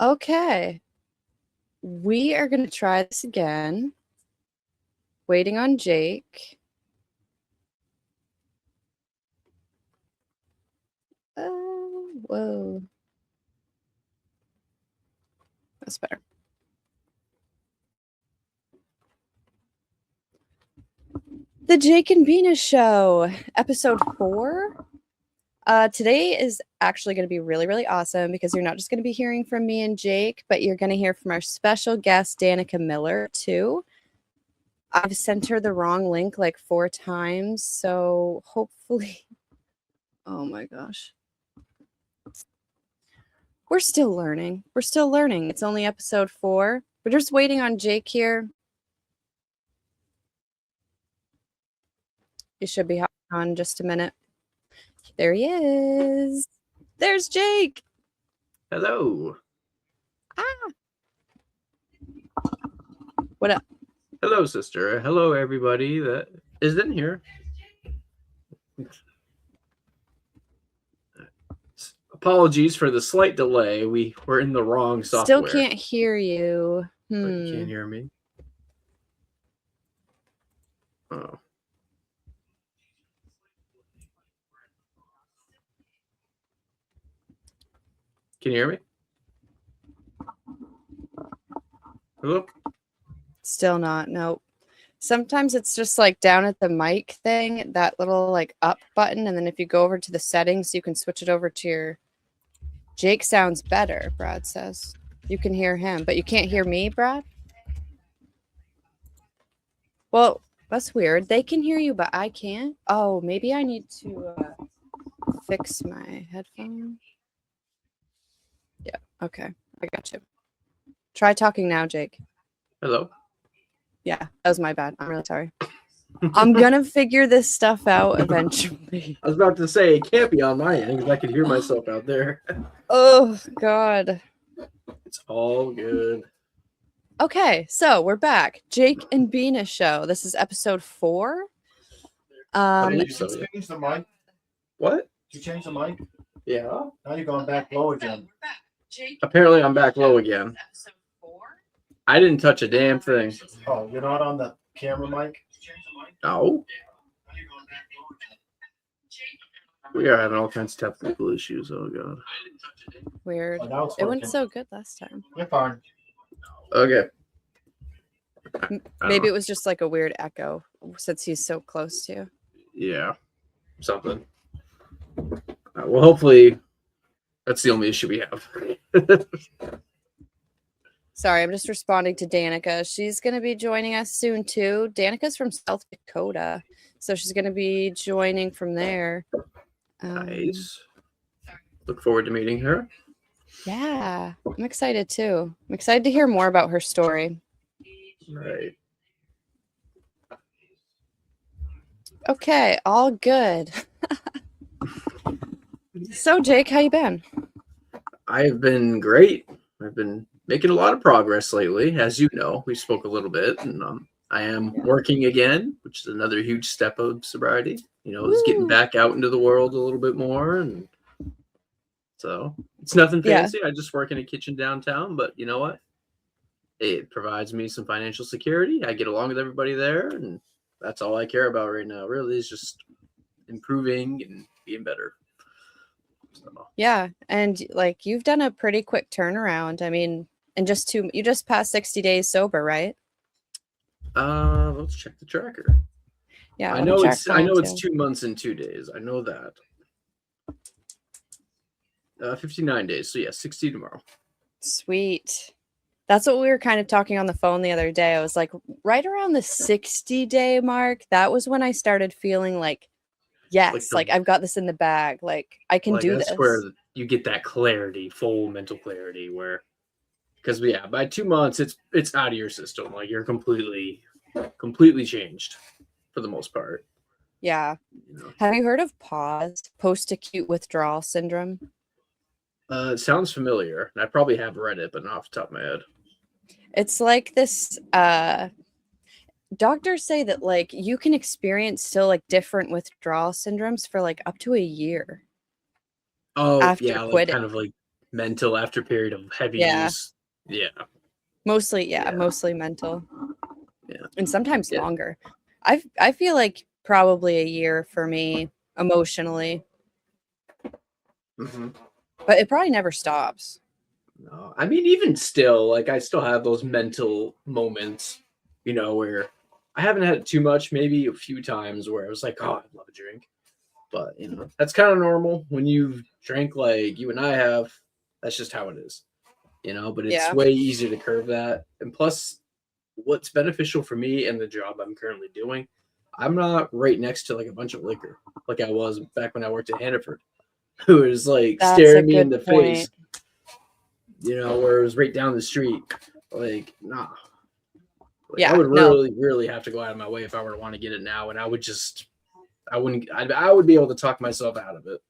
Okay. We are going to try this again. Waiting on Jake. Whoa. That's better. The Jake and Bina Show, episode 4. Today is actually going to be really, really awesome because you're not just going to be hearing from me and Jake, but you're going to hear from our special guest, Danica Miller, too. I've sent her the wrong link like 4 times, so hopefully... Oh my gosh. We're still learning. It's only episode 4. We're just waiting on Jake here. He should be on in just a minute. There he is. There's Jake. Hello. What up? Hello, sister. Hello, everybody that is in here. Apologies for the slight delay. We were in the wrong software. Still can't hear you. You can't hear me? Oh. Can you hear me? Hello? Still not. Nope. Sometimes it's just like down at the mic thing, that little like up button. And then if you go over to the settings, you can switch it over to your... Jake sounds better, Brad says. You can hear him, but you can't hear me, Brad? Well, that's weird. They can hear you, but I can't. Oh, maybe I need to fix my headphone. Yeah, okay. I got you. Try talking now, Jake. Hello? Yeah, that was my bad. I'm really sorry. I'm going to figure this stuff out eventually. I was about to say, it can't be on my end because I could hear myself out there. Oh, God. It's all good. Okay, so we're back. Jake and Bina Show. This is episode 4. Did you change the mic? What? Did you change the mic? Yeah. Now you're going back low again. Apparently I'm back low again. I didn't touch a damn thing. Oh, you're not on the camera mic? No. We are having all kinds of technical issues. Oh, God. Weird. Oh, now it's It went working. so good last time. You're fine. Okay. Maybe it was just like a weird echo since he's so close to you. Yeah. Something. Well, hopefully that's the only issue we have. Sorry, I'm just responding to Danica. She's going to be joining us soon, too. Danica's from South Dakota, so she's going to be joining from there. Nice. Look forward to meeting her. Yeah, I'm excited, too. I'm excited to hear more about her story. Right. Okay, all good. So, Jake, how you been? I've been great. I've been making a lot of progress lately. As you know, we spoke a little bit, and I am working again, which is another huge step of sobriety. You know, it's getting back out into the world a little bit more, and so it's nothing fancy. I just work in a kitchen downtown, but you know what? It provides me some financial security. I get along with everybody there, and that's all I care about right now. Really, is just improving and being better. So. Yeah, and like you've done a pretty quick turnaround. I mean, and you just passed 60 days sober, right? Let's check the tracker. Yeah, I know it's 2 months and 2 days. I know that. 59 days. So yeah, 60 tomorrow. Sweet. That's what we were kind of talking on the phone the other day. I was like, right around the 60-day mark, that was when I started feeling like, yes, like I've got this in the bag. Like I can do this. That's where you get that clarity, full mental clarity, where because by 2 months it's out of your system. Like you're completely changed for the most part. Yeah. You know? Have you heard of PAWS, post-acute withdrawal syndrome? It sounds familiar. I probably have read it, but not off the top of my head. It's like this doctors say that like you can experience still like different withdrawal syndromes for like up to a year. Oh, after yeah, quitting. kind of like mental after a period of heavy Yeah. use. Yeah. Mostly mental. Yeah. And sometimes Yeah. longer. I feel like probably a year for me emotionally, Mm-hmm. but it probably never stops. No, I mean, even still, like I still have those mental moments, where I haven't had it too much, maybe a few times where I was like, oh, I'd love a drink. But, that's kind of normal when you've drank like you and I have. That's just how it is, but it's Yeah. way easier to curve that. And plus, what's beneficial for me and the job I'm currently doing, I'm not right next to like a bunch of liquor like I was back when I worked at Hannaford, who was like That's a staring me in good the point. face, where it was right down the street. Like, nah. Like, Yeah, I would no. really, really have to go out of my way if I were to want to get it now, and I would be able to talk myself out of it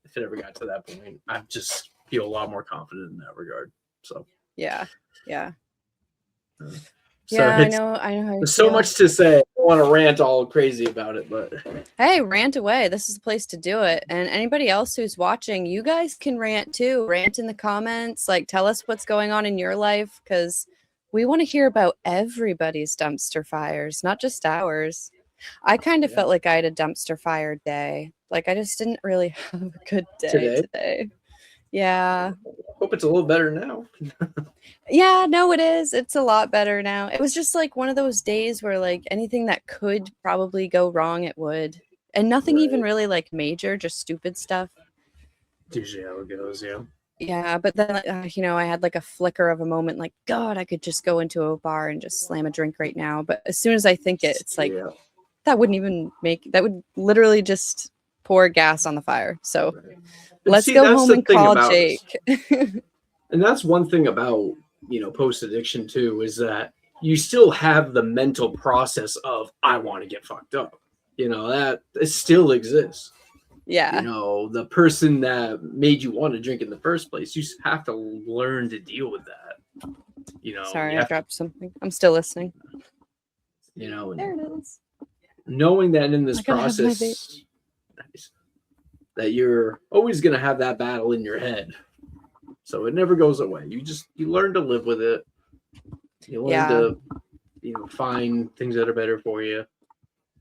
if it ever got to that point. I just feel a lot more confident in that regard. So Yeah. so Yeah, I it's know how you there's so feel. much to say. I don't want to rant all crazy about it, but Hey, rant away. This is the place to do it. And anybody else who's watching, you guys can rant too. Rant in the comments. Like, tell us what's going on in your life because we want to hear about everybody's dumpster fires, not just ours. I kind of felt like I had a dumpster fire day. Like, I just didn't really have a good day today. Yeah. hope it's a little better now. Yeah, no, it is. It's a lot better now. It was just like one of those days where like anything that could probably go wrong, it would. And nothing even Right. really like major, just stupid stuff. It's usually how it goes, yeah. Yeah, but then I had like a flicker of a moment like, God, I could just go into a bar and just slam a drink right now. But as soon as I think it, it's like Yeah. that would literally just pour gas on the fire. So Right. let's See, go that's home the and thing call about it. Jake. And that's one thing about, post addiction too, is that you still have the mental process of, I want to get fucked up. That it still exists. Yeah. The person that made you want to drink in the first place, you just have to learn to deal with that. Sorry, I dropped something. I'm still listening. And There it is. knowing that in this I gotta have my process, that you're always going to have that battle in your head. So it never goes away. You learn to live with it. You learn to, find things that are better for you.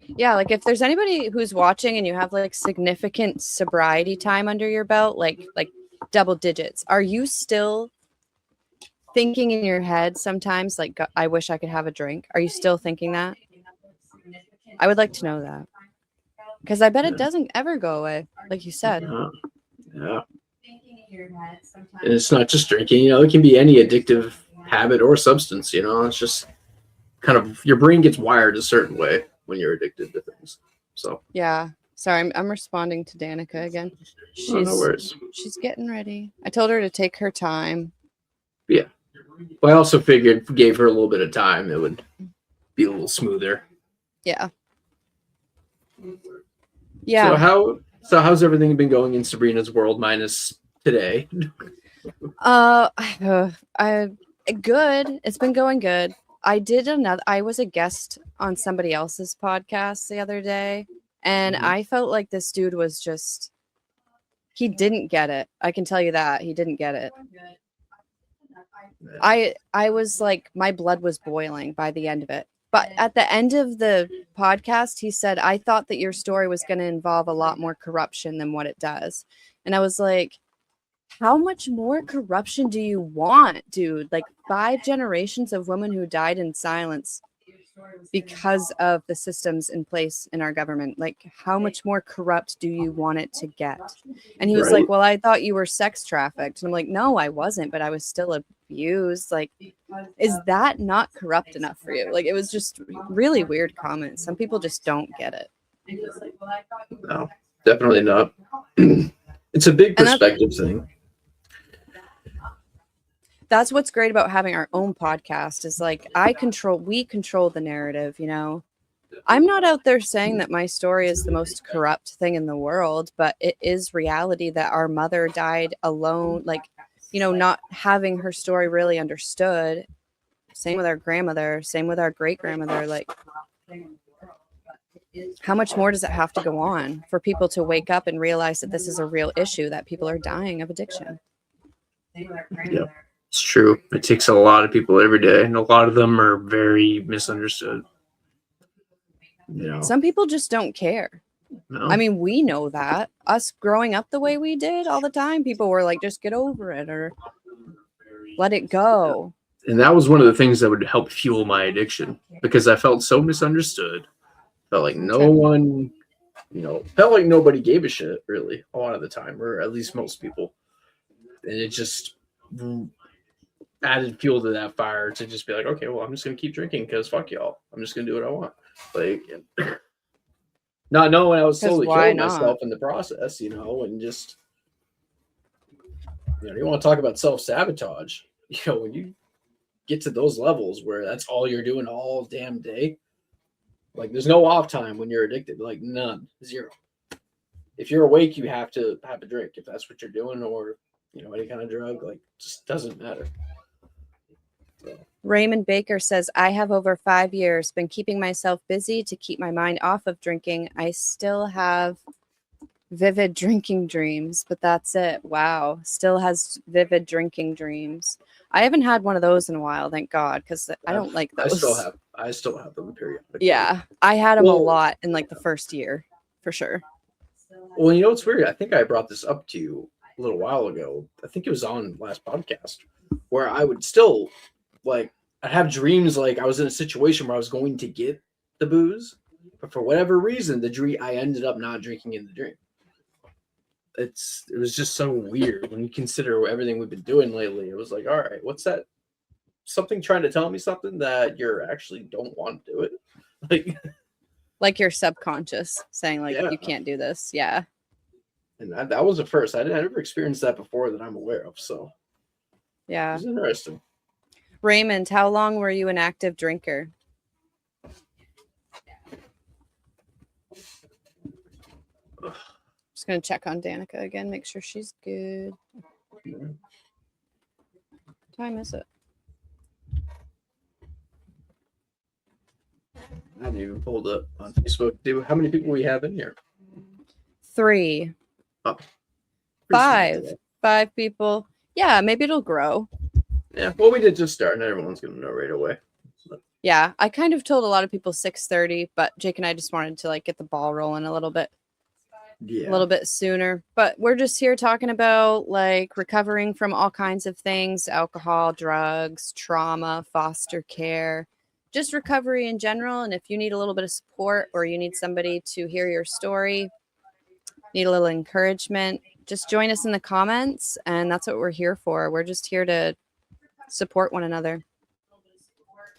Yeah, like if there's anybody who's watching and you have like significant sobriety time under your belt, like double digits, are you still thinking in your head sometimes like, I wish I could have a drink? Are you still thinking that? I would like to know that. Because I bet it doesn't ever go away, like you said. Yeah. And it's not just drinking, it can be any addictive habit or substance, it's just kind of your brain gets wired a certain way when you're addicted to things. So yeah. Sorry, I'm responding to Danica again. no worries. She's getting ready. I told her to take her time. Yeah. But I also figured if we gave her a little bit of time, it would be a little smoother. Yeah. Yeah. So how's everything been going in Sabrina's world minus today? Good. It's been going good. I was a guest on somebody else's podcast the other day, and I felt like this dude was just, he didn't get it. I can tell you that he didn't get it. I was like, my blood was boiling by the end of it. But at the end of the podcast, he said, I thought that your story was going to involve a lot more corruption than what it does. And I was like, how much more corruption do you want, dude? Like 5 generations of women who died in silence because of the systems in place in our government. Like, how much more corrupt do you want it to get? And he was like, well, I thought you were sex trafficked. And I'm like, no, I wasn't, but I was still abused. Like, is that not corrupt enough for you? Like, it was just really weird comments. Some people just don't get it. No, definitely not. It's a big perspective thing. That's what's great about having our own podcast is like we control the narrative, I'm not out there saying that my story is the most corrupt thing in the world, but it is reality that our mother died alone, like, not having her story really understood. Same with our grandmother, same with our great grandmother. Like, how much more does it have to go on for people to wake up and realize that this is a real issue, that people are dying of addiction? Yeah, it's true. It takes a lot of people every day, and a lot of them are very misunderstood. You know, Some people just don't care. no? I mean, we know that. Us growing up the way we did all the time, people were like, just get over it or let it go. And that was one of the things that would help fuel my addiction because I felt so misunderstood. Felt like no one, felt like nobody gave a shit really a lot of the time, or at least most people. And it just added fuel to that fire to just be like, okay, well, I'm just gonna keep drinking because fuck y'all. I'm just gonna do what I want. Like, not knowing I was slowly killing myself in the process, and just, you want to talk about self-sabotage. When you get to those levels where that's all you're doing all damn day, like there's no off time when you're addicted, like none, zero. If you're awake, you have to have a drink if that's what you're doing, or any kind of drug, like just doesn't matter. So. Raymond Baker says, I have over 5 years been keeping myself busy to keep my mind off of drinking. I still have vivid drinking dreams, but that's it. Wow. Still has vivid drinking dreams. I haven't had one of those in a while, thank God, because I don't like those. I still have them periodically. Yeah. I had them a lot in like the first year, for sure. Well, what's weird? I think I brought this up to you a little while ago. I think it was on last podcast where I would still I'd have dreams like I was in a situation where I was going to get the booze, but for whatever reason, I ended up not drinking in the dream. It was just so weird when you consider everything we've been doing lately. It was like, all right, what's that? Something trying to tell me something that you're actually don't want to do it. Like your subconscious saying you can't do this. Yeah. And that was the first. I never experienced that before that I'm aware of. So yeah, it's interesting. Raymond, how long were you an active drinker? Just going to check on Danica again, make sure she's good. What time is it? I haven't even pulled up on Facebook. How many people we have in here? 3. Oh, 5 people. Yeah, maybe it'll grow. Yeah, well, we did just start, and everyone's going to know right away. Yeah, I kind of told a lot of people 6:30, but Jake and I just wanted to get the ball rolling a little bit. Yeah. A little bit sooner. But we're just here talking about recovering from all kinds of things: alcohol, drugs, trauma, foster care, just recovery in general. And if you need a little bit of support or you need somebody to hear your story, need a little encouragement, just join us in the comments. And that's what we're here for. We're just here to support one another.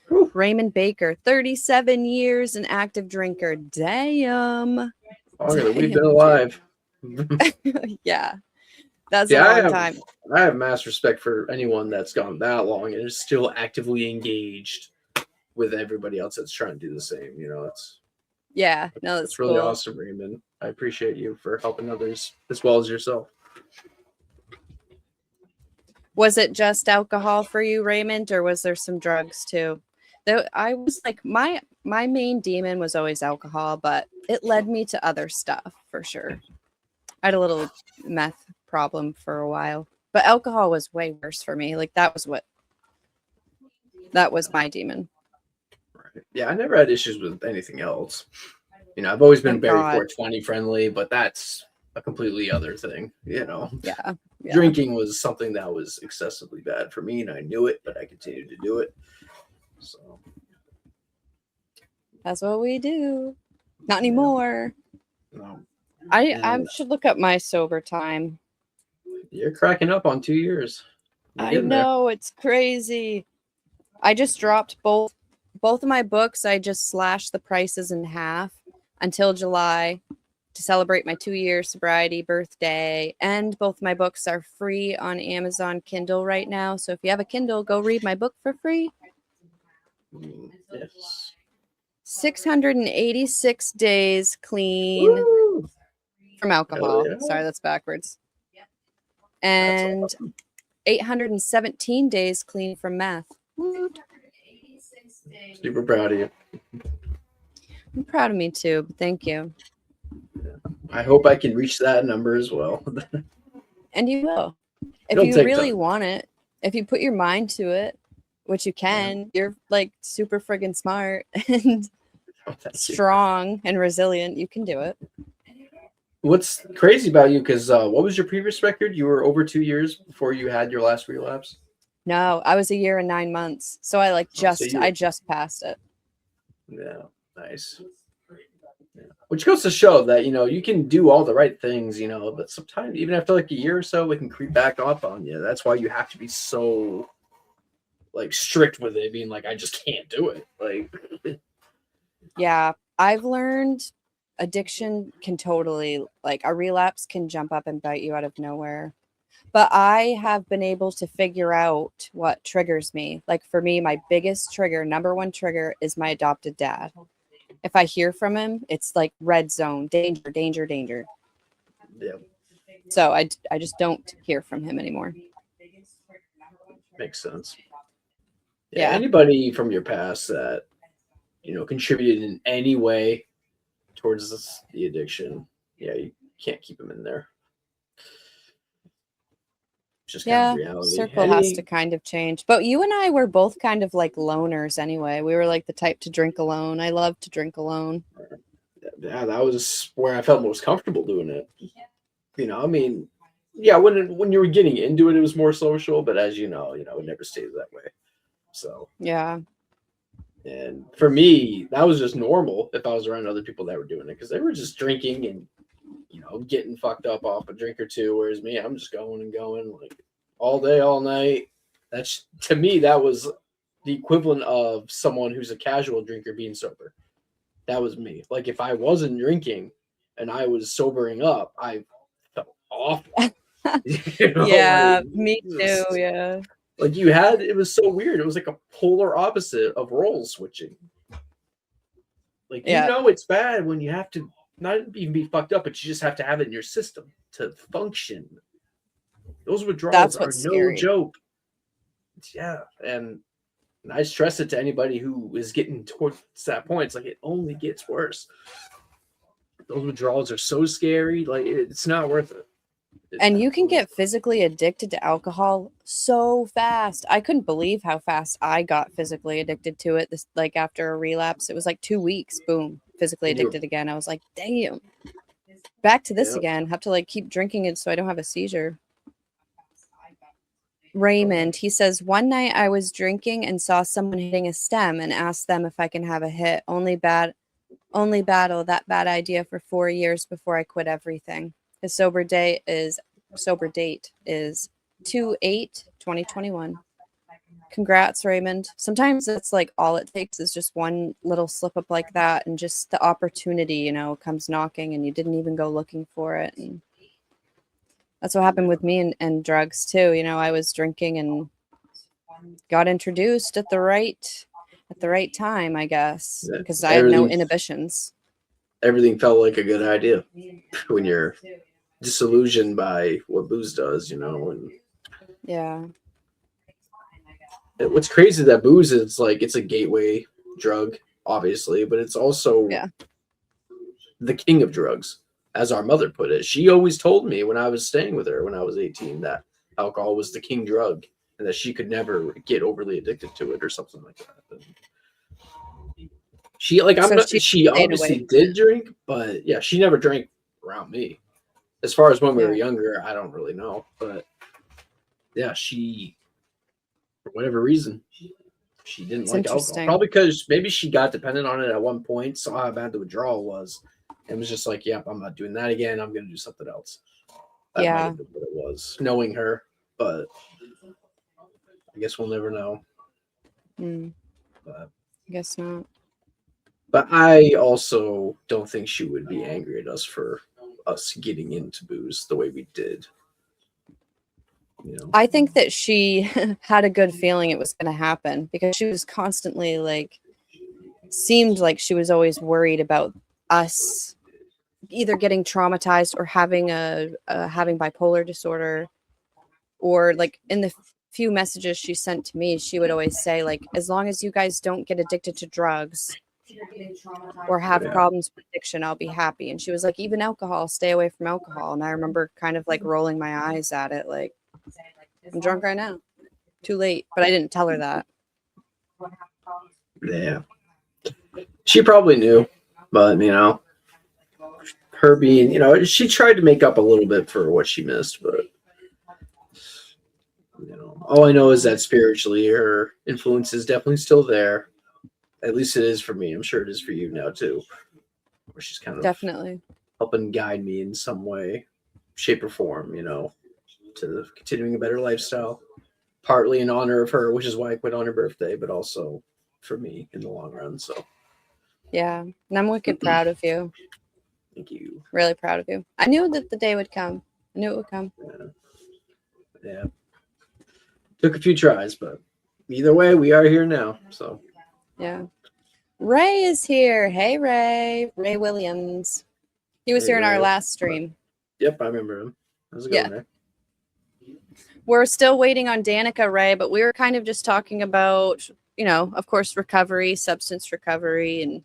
Whew. Raymond Baker, 37 years an active drinker. Damn. Longer than we've been alive. Yeah. That's a long time. I have mass respect for anyone that's gone that long and is still actively engaged with everybody else that's trying to do the same. It's that's really cool. Awesome, Raymond. I appreciate you for helping others as well as yourself. Was it just alcohol for you, Raymond, or was there some drugs too? Though I was my main demon was always alcohol, but it led me to other stuff for sure. I had a little meth problem for a while, but alcohol was way worse for me. That was my demon. Right. Yeah, I never had issues with anything else. I've always been very 420 friendly, but that's a completely other thing. Yeah. Drinking was something that was excessively bad for me, and I knew it, but I continued to do it. So that's what we do. Not anymore. No. I should look up my sober time. You're cracking up on 2 years. I know, it's crazy. I just dropped both of my books. I just slashed the prices in half until July to celebrate my 2-year sobriety birthday. And both my books are free on Amazon Kindle right now. So if you have a Kindle, go read my book for free. Yes. 686 days clean. Woo! From alcohol. Yeah. Sorry, that's backwards. And that's awesome. 817 days clean from meth. Woo! Super proud of you. I'm proud of me too, but thank you. I hope I can reach that number as well. And you will. If It'll you take really time. want it, if you put your mind to it, which you can, you're like super friggin' smart and strong and resilient. You can do it. What's crazy about you? Because what was your previous record? You were over 2 years before you had your last relapse. No, I was a year and 9 months. So I like Oh, so I just passed it. Yeah, nice. Yeah. Which goes to show that you can do all the right things, but sometimes even after like a year or so, it can creep back up on you. That's why you have to be so like strict with it, being like, I just can't do it. Like, Yeah, I've learned addiction can totally, like, a relapse can jump up and bite you out of nowhere. But I have been able to figure out what triggers me. Like for me, my biggest trigger, number one trigger, is my adopted dad. If I hear from him, it's like red zone, danger, danger, danger. yeah, So I just don't hear from him anymore. makes sense. Yeah, Yeah. anybody from your past that contributed in any way towards the addiction, yeah, you can't keep them in there. It's just kind of Yeah, reality. circle has to kind of change. But you and I were both kind of like loners anyway. We were like the type to drink alone. I love to drink alone. Yeah, that was where I felt most comfortable doing it. I mean, yeah, when you were getting into it, it was more social, but as it never stays that way. So, Yeah. and for me, that was just normal if I was around other people that were doing it because they were just drinking and getting fucked up off a drink or two. Whereas me, I'm just going and going like all day, all night. That's to me, that was the equivalent of someone who's a casual drinker being sober. That was me. Like if I wasn't drinking and I was sobering up, I felt awful. Yeah, Like, me too. Yeah. like it was so weird. It was like a polar opposite of role switching. Like Yeah. it's bad when you have to not even be fucked up, but you just have to have it in your system to function. Those withdrawals That's are what's no scary. joke. Yeah, and I stress it to anybody who is getting towards that point. It's like it only gets worse. Those withdrawals are so scary. Like it's not worth it. And you can get physically addicted to alcohol so fast. I couldn't believe how fast I got physically addicted to it. This like after a relapse, it was like 2 weeks, boom, physically And addicted again. I was like, damn, back to this yeah, again. Have to like keep drinking it so I don't have a seizure. Raymond, he says, one night I was drinking and saw someone hitting a stem and asked them if I can have a hit. Only battle that bad idea for 4 years before I quit everything. His sober date is 2/8/2021. Congrats, Raymond. Sometimes it's like all it takes is just one little slip up like that, and just the opportunity, comes knocking and you didn't even go looking for it. And that's what happened with me and drugs too. I was drinking and got introduced at the right time, I guess, because I had no everything inhibitions. everything felt like a good idea when you're disillusioned by what booze does, and Yeah. what's crazy that booze is like it's a gateway drug, obviously, but it's also Yeah. the king of drugs, as our mother put it. She always told me when I was staying with her when I was 18 that alcohol was the king drug and that she could never get overly addicted to it or something like that. And she like I'm So not she she stayed away obviously from did it. drink, but yeah, she never drank around me. As far as when we were Yeah. younger, I don't really know, but yeah, she for whatever reason she didn't It's like alcohol. interesting. Probably because maybe she got dependent on it at one point, saw how bad the withdrawal was, and was just like, "Yep, I'm not doing that again. I'm going to do something else." That might Yeah. have been what it was, knowing her, but I guess we'll never know. Mm, But, I guess not. but I also don't think she would be angry at us for us getting into booze the way we did. I think that she had a good feeling it was going to happen because she was constantly like, seemed like she was always worried about us either getting traumatized or having having bipolar disorder, or like in the few messages she sent to me, she would always say like, as long as you guys don't get addicted to drugs or have Yeah. problems with addiction, I'll be happy. And she was like, even alcohol, stay away from alcohol. And I remember kind of like rolling my eyes at it, like, I'm drunk right now. Too late, but I didn't tell her that. Yeah. She probably knew, but her being, she tried to make up a little bit for what she missed, but all I know is that spiritually her influence is definitely still there. At least it is for me. I'm sure it is for you now too. Where she's kind of Definitely helping guide me in some way, shape or form, to continuing a better lifestyle. Partly in honor of her, which is why I quit on her birthday, but also for me in the long run. So yeah. And I'm wicked proud of you. thank you. Really proud of you. I knew that the day would come. I knew it would come. Yeah. Took a few tries, but either way, we are here now. So Yeah. Ray is here. Hey, Ray. Ray Williams. He was Hey, here in our Ray. last stream. Yep, I remember him. How's it Yeah. going there? We're still waiting on Danica, Ray, but we were kind of just talking about, of course, recovery, substance recovery, and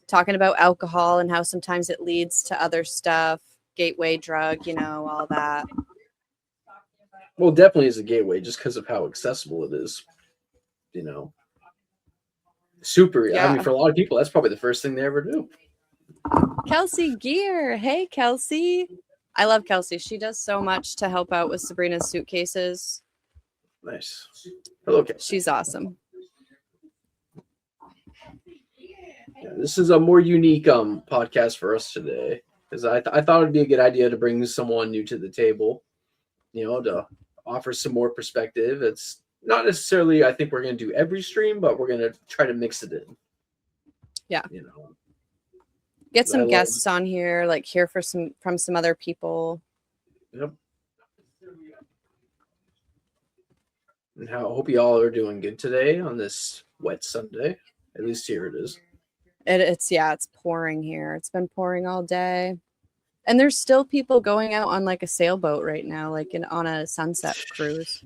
talking about alcohol and how sometimes it leads to other stuff, gateway drug, all that. Well, it definitely is a gateway just because of how accessible it is. Super. Yeah. I mean, for a lot of people, that's probably the first thing they ever do. Kelsey Gear. Hey, Kelsey. I love Kelsey. She does so much to help out with Sabrina's suitcases. Nice. Hello, Kelsey. She's awesome. Yeah, this is a more unique podcast for us today because I thought it'd be a good idea to bring someone new to the table, to offer some more perspective. It's not necessarily, I think we're going to do every stream, but we're going to try to mix it in. Yeah. I Get some love- guests on here, like hear from some other people. Yep. And I hope you all are doing good today on this wet Sunday. At least here it is. It's pouring here. It's been pouring all day. And there's still people going out on like a sailboat right now, like on a sunset cruise.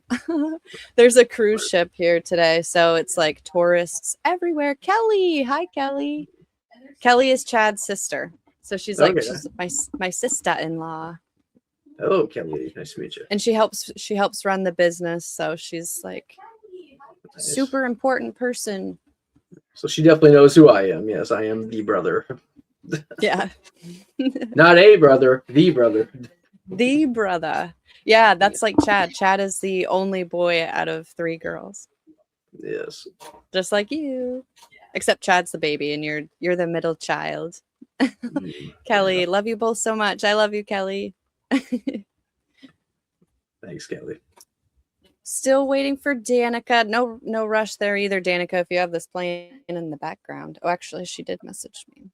There's a cruise ship here today. So it's like tourists everywhere. Kelly. Hi, Kelly. Kelly is Chad's sister. So she's like, Okay. she's my sister-in-law. Hello, Kelly. Nice to meet you. And she helps run the business. So she's like Nice. super important person. So she definitely knows who I am. Yes, I am the brother. Yeah. Not a brother, the brother. The brother. Yeah, that's like Chad. Chad is the only boy out of 3 girls. Yes. Just like you. Except Chad's the baby and you're the middle child. Kelly, love you both so much. I love you, Kelly. Thanks, Kelly. Still waiting for Danica. No rush there either, Danica, if you have this playing in the background. Oh, actually, she did message me.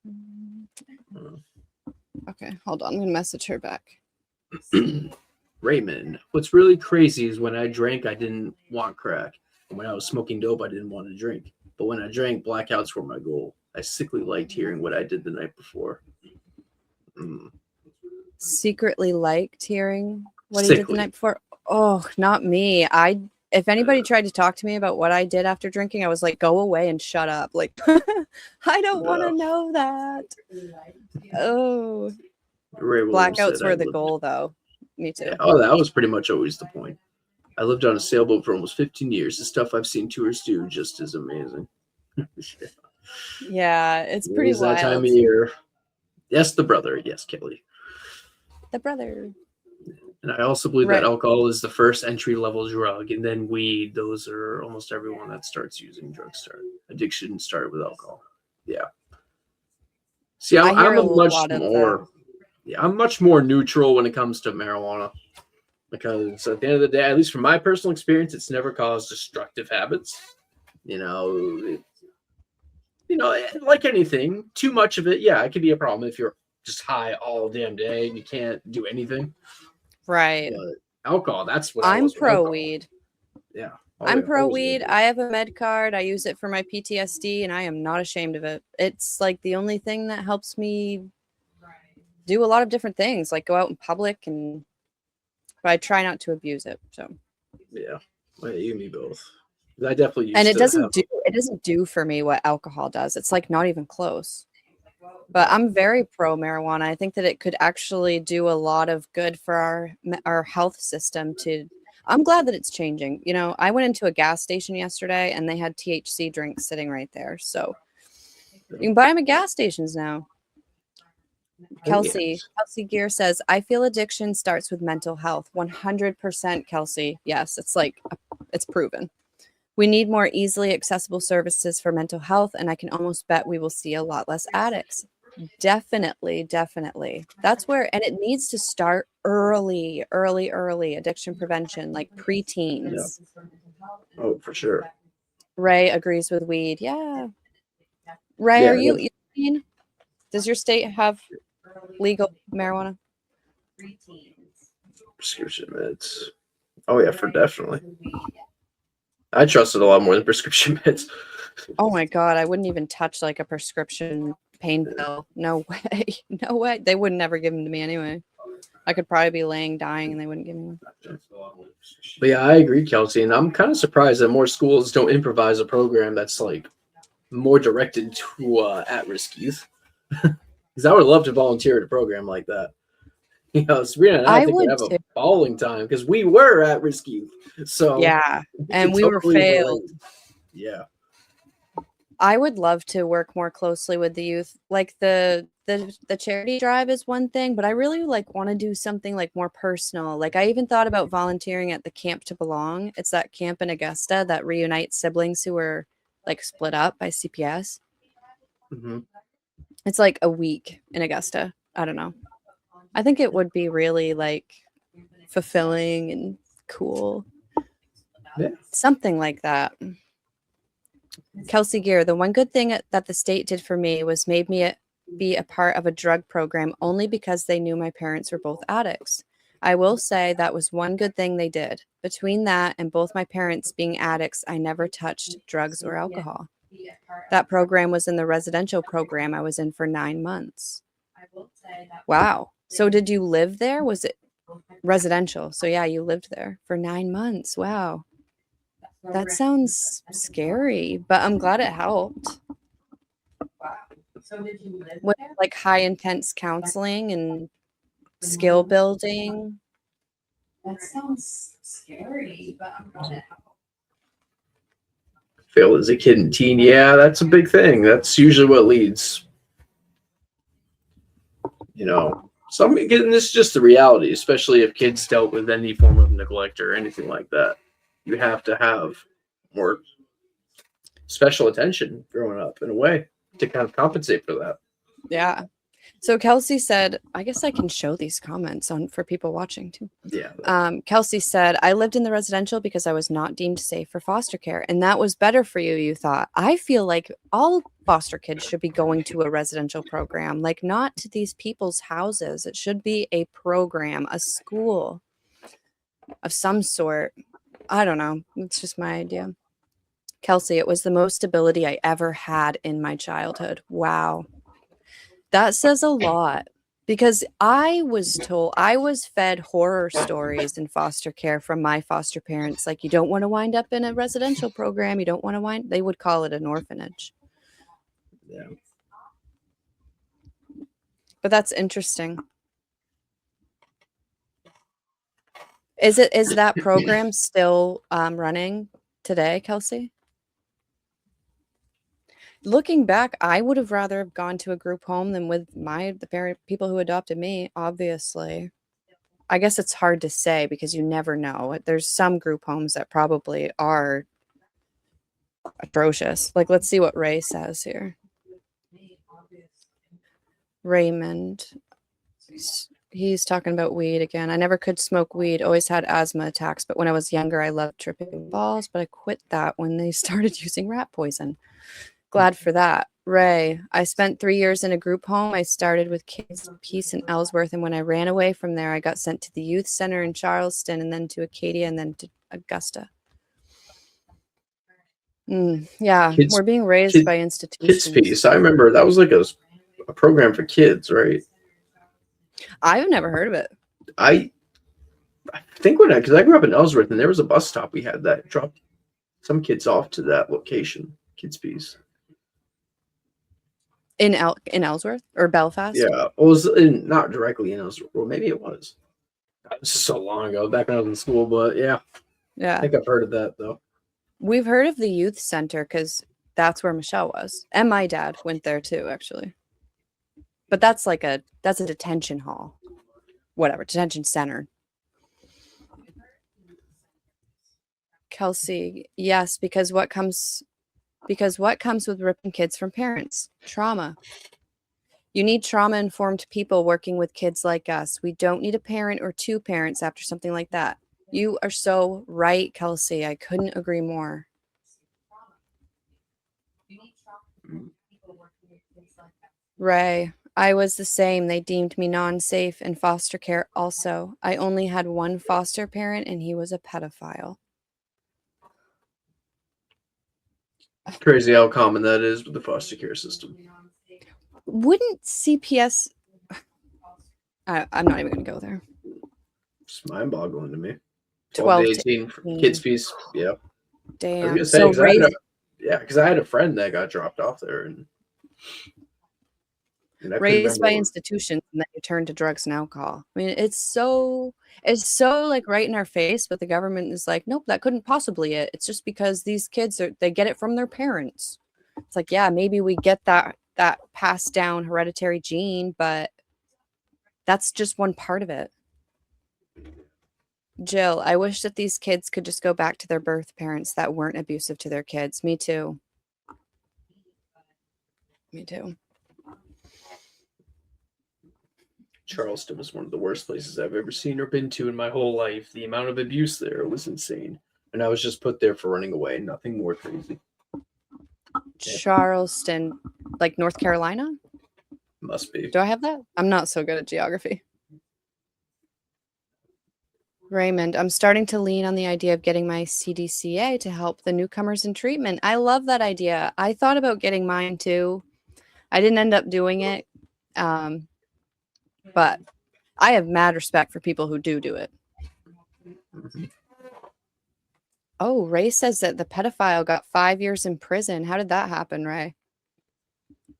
Okay, hold on. I'm going to message her back. Raymond, what's really crazy is when I drank, I didn't want crack. And when I was smoking dope, I didn't want to drink. But when I drank, blackouts were my goal. I sickly liked hearing what I did the night before. Secretly liked hearing what he did the Sickly. night before. Oh, not me. If anybody tried to talk to me about what I did after drinking, I was like, go away and shut up. Like, I don't want to know that. Oh, Ray Williams blackouts said, were "I the lived-" goal, though. Me too. Yeah, oh, that was pretty much always the point. I lived on a sailboat for almost 15 years. The stuff I've seen tourists do just is amazing. Yeah, it's pretty It is that time wild. of year. Yes, the brother. Yes, Kelly. The brother. And I also believe Right. that alcohol is the first entry-level drug, and then weed. Those are almost everyone that starts using drugs. Addiction started with alcohol. Yeah. See, I hear I'm a a much lot of more, I'm much more neutral when it comes to marijuana, because at the end of the day, at least from my personal experience, it's never caused destructive habits. Like anything, too much of it, yeah, it can be a problem if you're just high all damn day and you can't do anything. Right. But alcohol, that's what I I'm was with pro alcohol. weed. Yeah. I'm pro always weed. will be. I have a med card. I use it for my PTSD and I am not ashamed of it. It's like the only thing that helps me do a lot of different things, like go out in public, but I try not to abuse it. So Yeah. Well, you and me both. I definitely used and it to doesn't do for me what alcohol does. It's like not even close. But I'm very pro marijuana. I think that it could actually do a lot of good for our health system. I'm glad that it's changing. You know, I went into a gas station yesterday and they had THC drinks sitting right there. So you can buy them at gas stations now. Oh, Kelsey yes. Gear says, I feel addiction starts with mental health. 100%, Kelsey. Yes, it's like, it's proven. We need more easily accessible services for mental health, and I can almost bet we will see a lot less addicts. Definitely, definitely. That's where, and it needs to start early, early addiction prevention, like Yeah. preteens. Oh, for sure. Ray agrees with weed. Yeah. Ray, Yeah. are you? Does your state have legal marijuana? Prescription meds. Oh yeah, for definitely. I trust it a lot more than prescription meds. Oh my God, I wouldn't even touch like a prescription pain pill. No way. No way. They would never give them to me anyway. I could probably be laying dying and they wouldn't give me one. But yeah, I agree, Kelsey, and I'm kind of surprised that more schools don't improvise a program that's like more directed to at-risk youth. Because I would love to volunteer at a program like that. You know, Sabrina and I I think would would have a too. bowling time because we were at-risk youth, so Yeah. we And could we were totally failed. relate. Yeah. I would love to work more closely with the youth. Like the charity drive is one thing, but I really like want to do something like more personal. Like I even thought about volunteering at the Camp to Belong. It's that camp in Augusta that reunites siblings who were like split up by CPS. Mm-hmm. It's like a week in Augusta. I don't know. I think it would be really like fulfilling and cool. Yeah. Something like that. Kelsey Gear, the one good thing that the state did for me was made me be a part of a drug program only because they knew my parents were both addicts. I will say that was one good thing they did. Between that and both my parents being addicts, I never touched drugs or alcohol. That program was in the residential program I was in for 9 months. Wow. So did you live there? Was it residential? So yeah, you lived there for 9 months. Wow. That sounds scary, but I'm glad it helped. With like high intense counseling and skill building. That sounds scary, but I'm glad it helped. Failed as a kid and teen. Yeah, that's a big thing. That's usually what leads. You know, some again, this is just the reality, especially if kids dealt with any form of neglect or anything like that. You have to have more special attention growing up in a way to kind of compensate for that. Yeah. So Kelsey said, I guess I can show these comments on for people watching too. Yeah. Kelsey said, I lived in the residential because I was not deemed safe for foster care. And that was better for you, you thought. I feel like all foster kids should be going to a residential program, like not to these people's houses. It should be a program, a school of some sort. I don't know. It's just my idea. Kelsey, it was the most stability I ever had in my childhood. Wow. That says a lot because I was fed horror stories in foster care from my foster parents. Like, you don't want to wind up in a residential program. You don't want to they would call it an orphanage. Yeah. But that's interesting. Is that program still running today, Kelsey? Looking back, I would have rather have gone to a group home than with the parent people who adopted me, obviously. I guess it's hard to say because you never know. There's some group homes that probably are atrocious. Like, let's see what Ray says here. Raymond. He's talking about weed again. I never could smoke weed, always had asthma attacks, but when I was younger, I loved tripping balls, but I quit that when they started using rat poison. Glad for that. Ray, I spent 3 years in a group home. I started with Kids Peace in Ellsworth, and when I ran away from there, I got sent to the youth center in Charleston, and then to Acadia, and then to Augusta. Yeah, we're being raised by institutions. Kids Peace. I remember that was like a program for kids, right? I've never heard of it. I think because I grew up in Ellsworth, and there was a bus stop we had that dropped some kids off to that location, Kids Peace. In Ellsworth or Belfast? Yeah, it was not directly in Ellsworth. Well, maybe it was. This is so long ago, back when I was in school, but yeah, I Yeah. think I've heard of that though. We've heard of the youth center because that's where Michelle was. And my dad went there too, actually. But that's a detention hall. Whatever, detention center. Kelsey, yes, because what comes with ripping kids from parents? Trauma. You need trauma-informed people working with kids like us. We don't need a parent or two parents after something like that. You are so right, Kelsey. I couldn't agree more. Ray, I was the same. They deemed me non-safe in foster care also. I only had one foster parent and he was a pedophile. Crazy how common that is with the foster care system. Wouldn't CPS... I'm not even going to go there. It's mind-boggling to me. 12 to to 18 for 18. kids fees. Yeah. I was Damn. gonna say, So 'cause because I had a friend that got dropped off there, and I couldn't raised by remember. institutions and then you turn to drugs and alcohol. I mean, it's so like right in our face, but the government is like, nope, that couldn't possibly it. It's just because these kids they get it from their parents. It's like, yeah, maybe we get that passed down hereditary gene, but that's just one part of it. Jill, I wish that these kids could just go back to their birth parents that weren't abusive to their kids. Me too. Me too. Charleston was one of the worst places I've ever seen or been to in my whole life. The amount of abuse there was insane. And I was just put there for running away, nothing more crazy. Charleston, like North Carolina? Must be. Do I have that? I'm not so good at geography. Raymond, I'm starting to lean on the idea of getting my CDCA to help the newcomers in treatment. I love that idea. I thought about getting mine too. I didn't end up doing it. But I have mad respect for people who do it. Mhm. Oh, Ray says that the pedophile got 5 years in prison. How did that happen, Ray?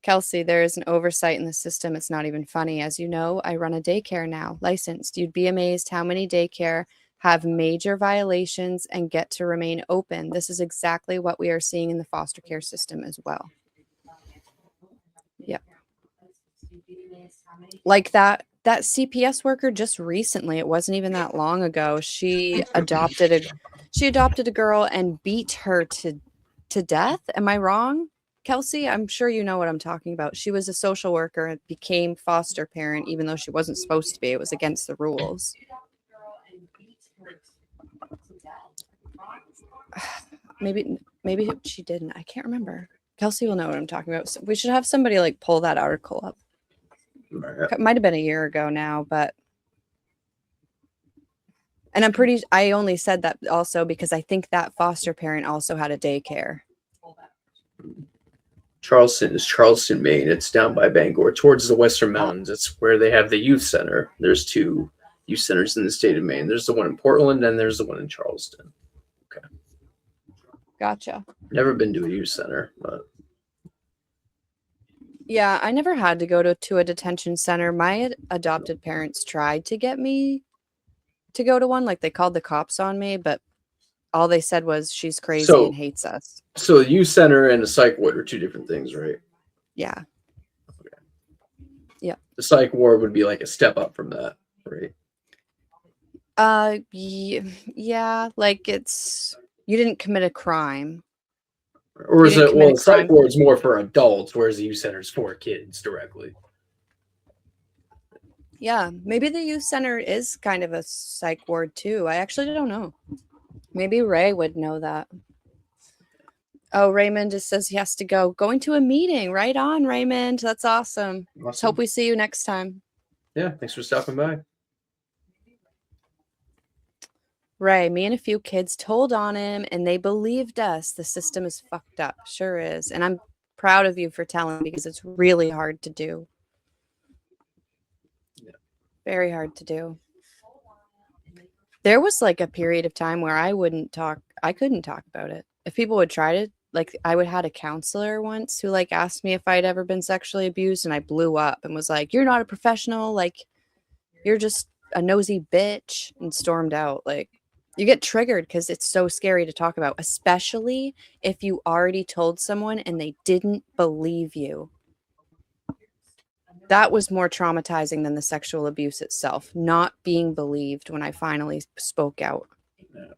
Kelsey, there is an oversight in the system. It's not even funny. As you know, I run a daycare now, licensed. You'd be amazed how many daycare have major violations and get to remain open. This is exactly what we are seeing in the foster care system as well. Yep. Like that CPS worker just recently, it wasn't even that long ago, she adopted a girl and beat her to death. Am I wrong? Kelsey, I'm sure you know what I'm talking about. She was a social worker and became foster parent, even though she wasn't supposed to be. It was against the rules. Maybe she didn't. I can't remember. Kelsey will know what I'm talking about. So we should have somebody like pull that article up. Right. It might have been a year ago now, but and I only said that also because I think that foster parent also had a daycare. Charleston is Charleston, Maine. It's down by Bangor, towards the Western Mountains. It's where they have the youth center. There's 2 youth centers in the state of Maine. There's the one in Portland and there's the one in Charleston. Okay. Gotcha. Never been to a youth center, but Yeah, I never had to go to a detention center. My adopted parents tried to get me to go to one. Like they called the cops on me, but all they said was she's crazy and hates us. So a youth center and a psych ward are 2 different things, right? Yeah. Okay. Yeah. The psych ward would be like a step up from that, right? Yeah, like it's you didn't commit a crime. Or is You didn't it, commit a the psych crime. ward's more for adults, whereas the youth center's for kids directly. Yeah, maybe the youth center is kind of a psych ward too. I actually don't know. Maybe Ray would know that. Oh, Raymond just says he has to go. Going to a meeting. Right on, Raymond. That's awesome. Let's hope we see you next time. Yeah, thanks for stopping by. Ray, me and a few kids told on him and they believed us. The system is fucked up. Sure is. And I'm proud of you for telling because it's really hard to do. Yeah. Very hard to do. There was like a period of time where I couldn't talk about it. If people would try to, like, I would had a counselor once who like asked me if I'd ever been sexually abused and I blew up and was like, you're not a professional. Like, you're just a nosy bitch, and stormed out. Like, you get triggered because it's so scary to talk about, especially if you already told someone and they didn't believe you. That was more traumatizing than the sexual abuse itself, not being believed when I finally spoke out. Yeah.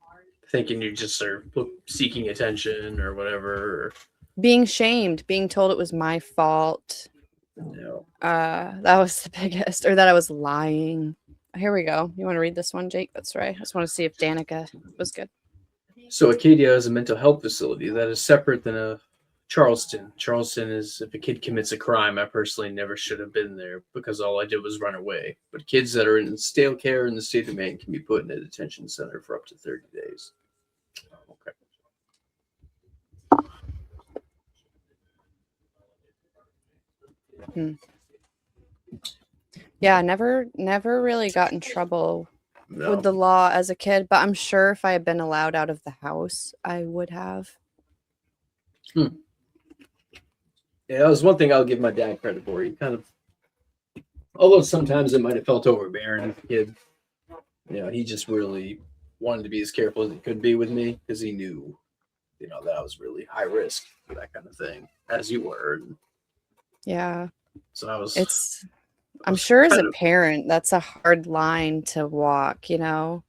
Thinking you just are seeking attention or whatever. Or, Being shamed, being told it was my fault. That was the biggest, or that I was lying. Here we go. You want to read this one, Jake? That's right. I just want to see if Danica was good. So Acadia is a mental health facility that is separate than a Charleston. Charleston is if a kid commits a crime, I personally never should have been there because all I did was run away. But kids that are in stale care in the state of Maine can be put in a detention center for up to 30 days. Okay. Yeah, never really got in trouble with the law as a kid, but I'm sure if I had been allowed out of the house, I would have. Yeah, that was one thing I'll give my dad credit for. He kind of, although sometimes it might have felt overbearing as a kid, he just really wanted to be as careful as he could be with me because he knew, that I was really high risk for that kind of thing, as you were. Yeah. So I'm sure as a parent, that's a hard line to walk, As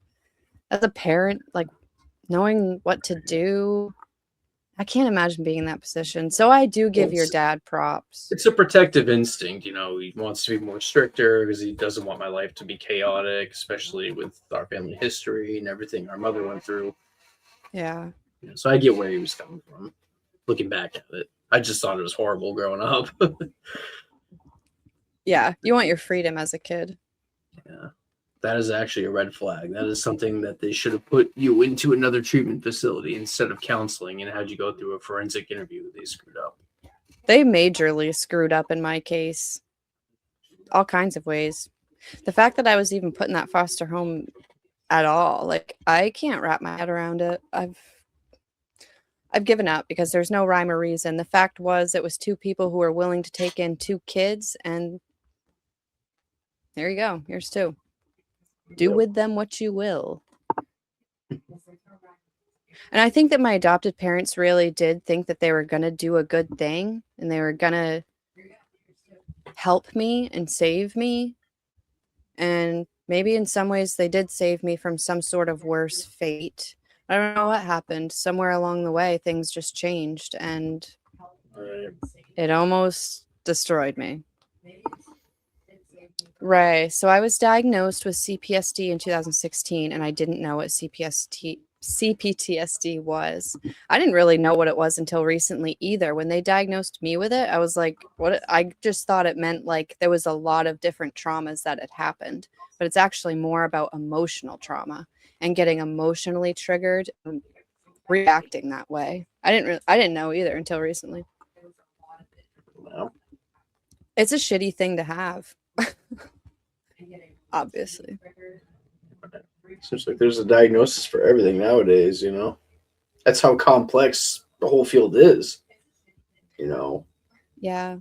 a parent, like knowing what to do, I can't imagine being in that position. So I do give your dad props. It's a protective instinct, he wants to be more stricter because he doesn't want my life to be chaotic, especially with our family history and everything our mother went through. Yeah. So I get where he was coming from, looking back at it. I just thought it was horrible growing up. Yeah, you want your freedom as a kid. Yeah. That is actually a red flag. That is something that they should have put you into another treatment facility instead of counseling and had you go through a forensic interview. They screwed up. They majorly screwed up in my case. All kinds of ways. The fact that I was even put in that foster home at all, like, I can't wrap my head around it. I've given up because there's no rhyme or reason. The fact was it was two people who were willing to take in two kids, and there you go. Here's two. Do with them what you will. And I think that my adopted parents really did think that they were going to do a good thing and they were going to help me and save me. And maybe in some ways they did save me from some sort of worse fate. I don't know what happened. Somewhere along the way, things just changed and it almost destroyed me. Right. So I was diagnosed with CPTSD in 2016 and I didn't know what CPTSD was. I didn't really know what it was until recently either. When they diagnosed me with it, I was like, what? I just thought it meant like there was a lot of different traumas that had happened, but it's actually more about emotional trauma and getting emotionally triggered and reacting that way. I didn't know either until recently. Wow. It's a shitty thing to have. Obviously. Seems like there's a diagnosis for everything nowadays, That's how complex the whole field is, Yeah.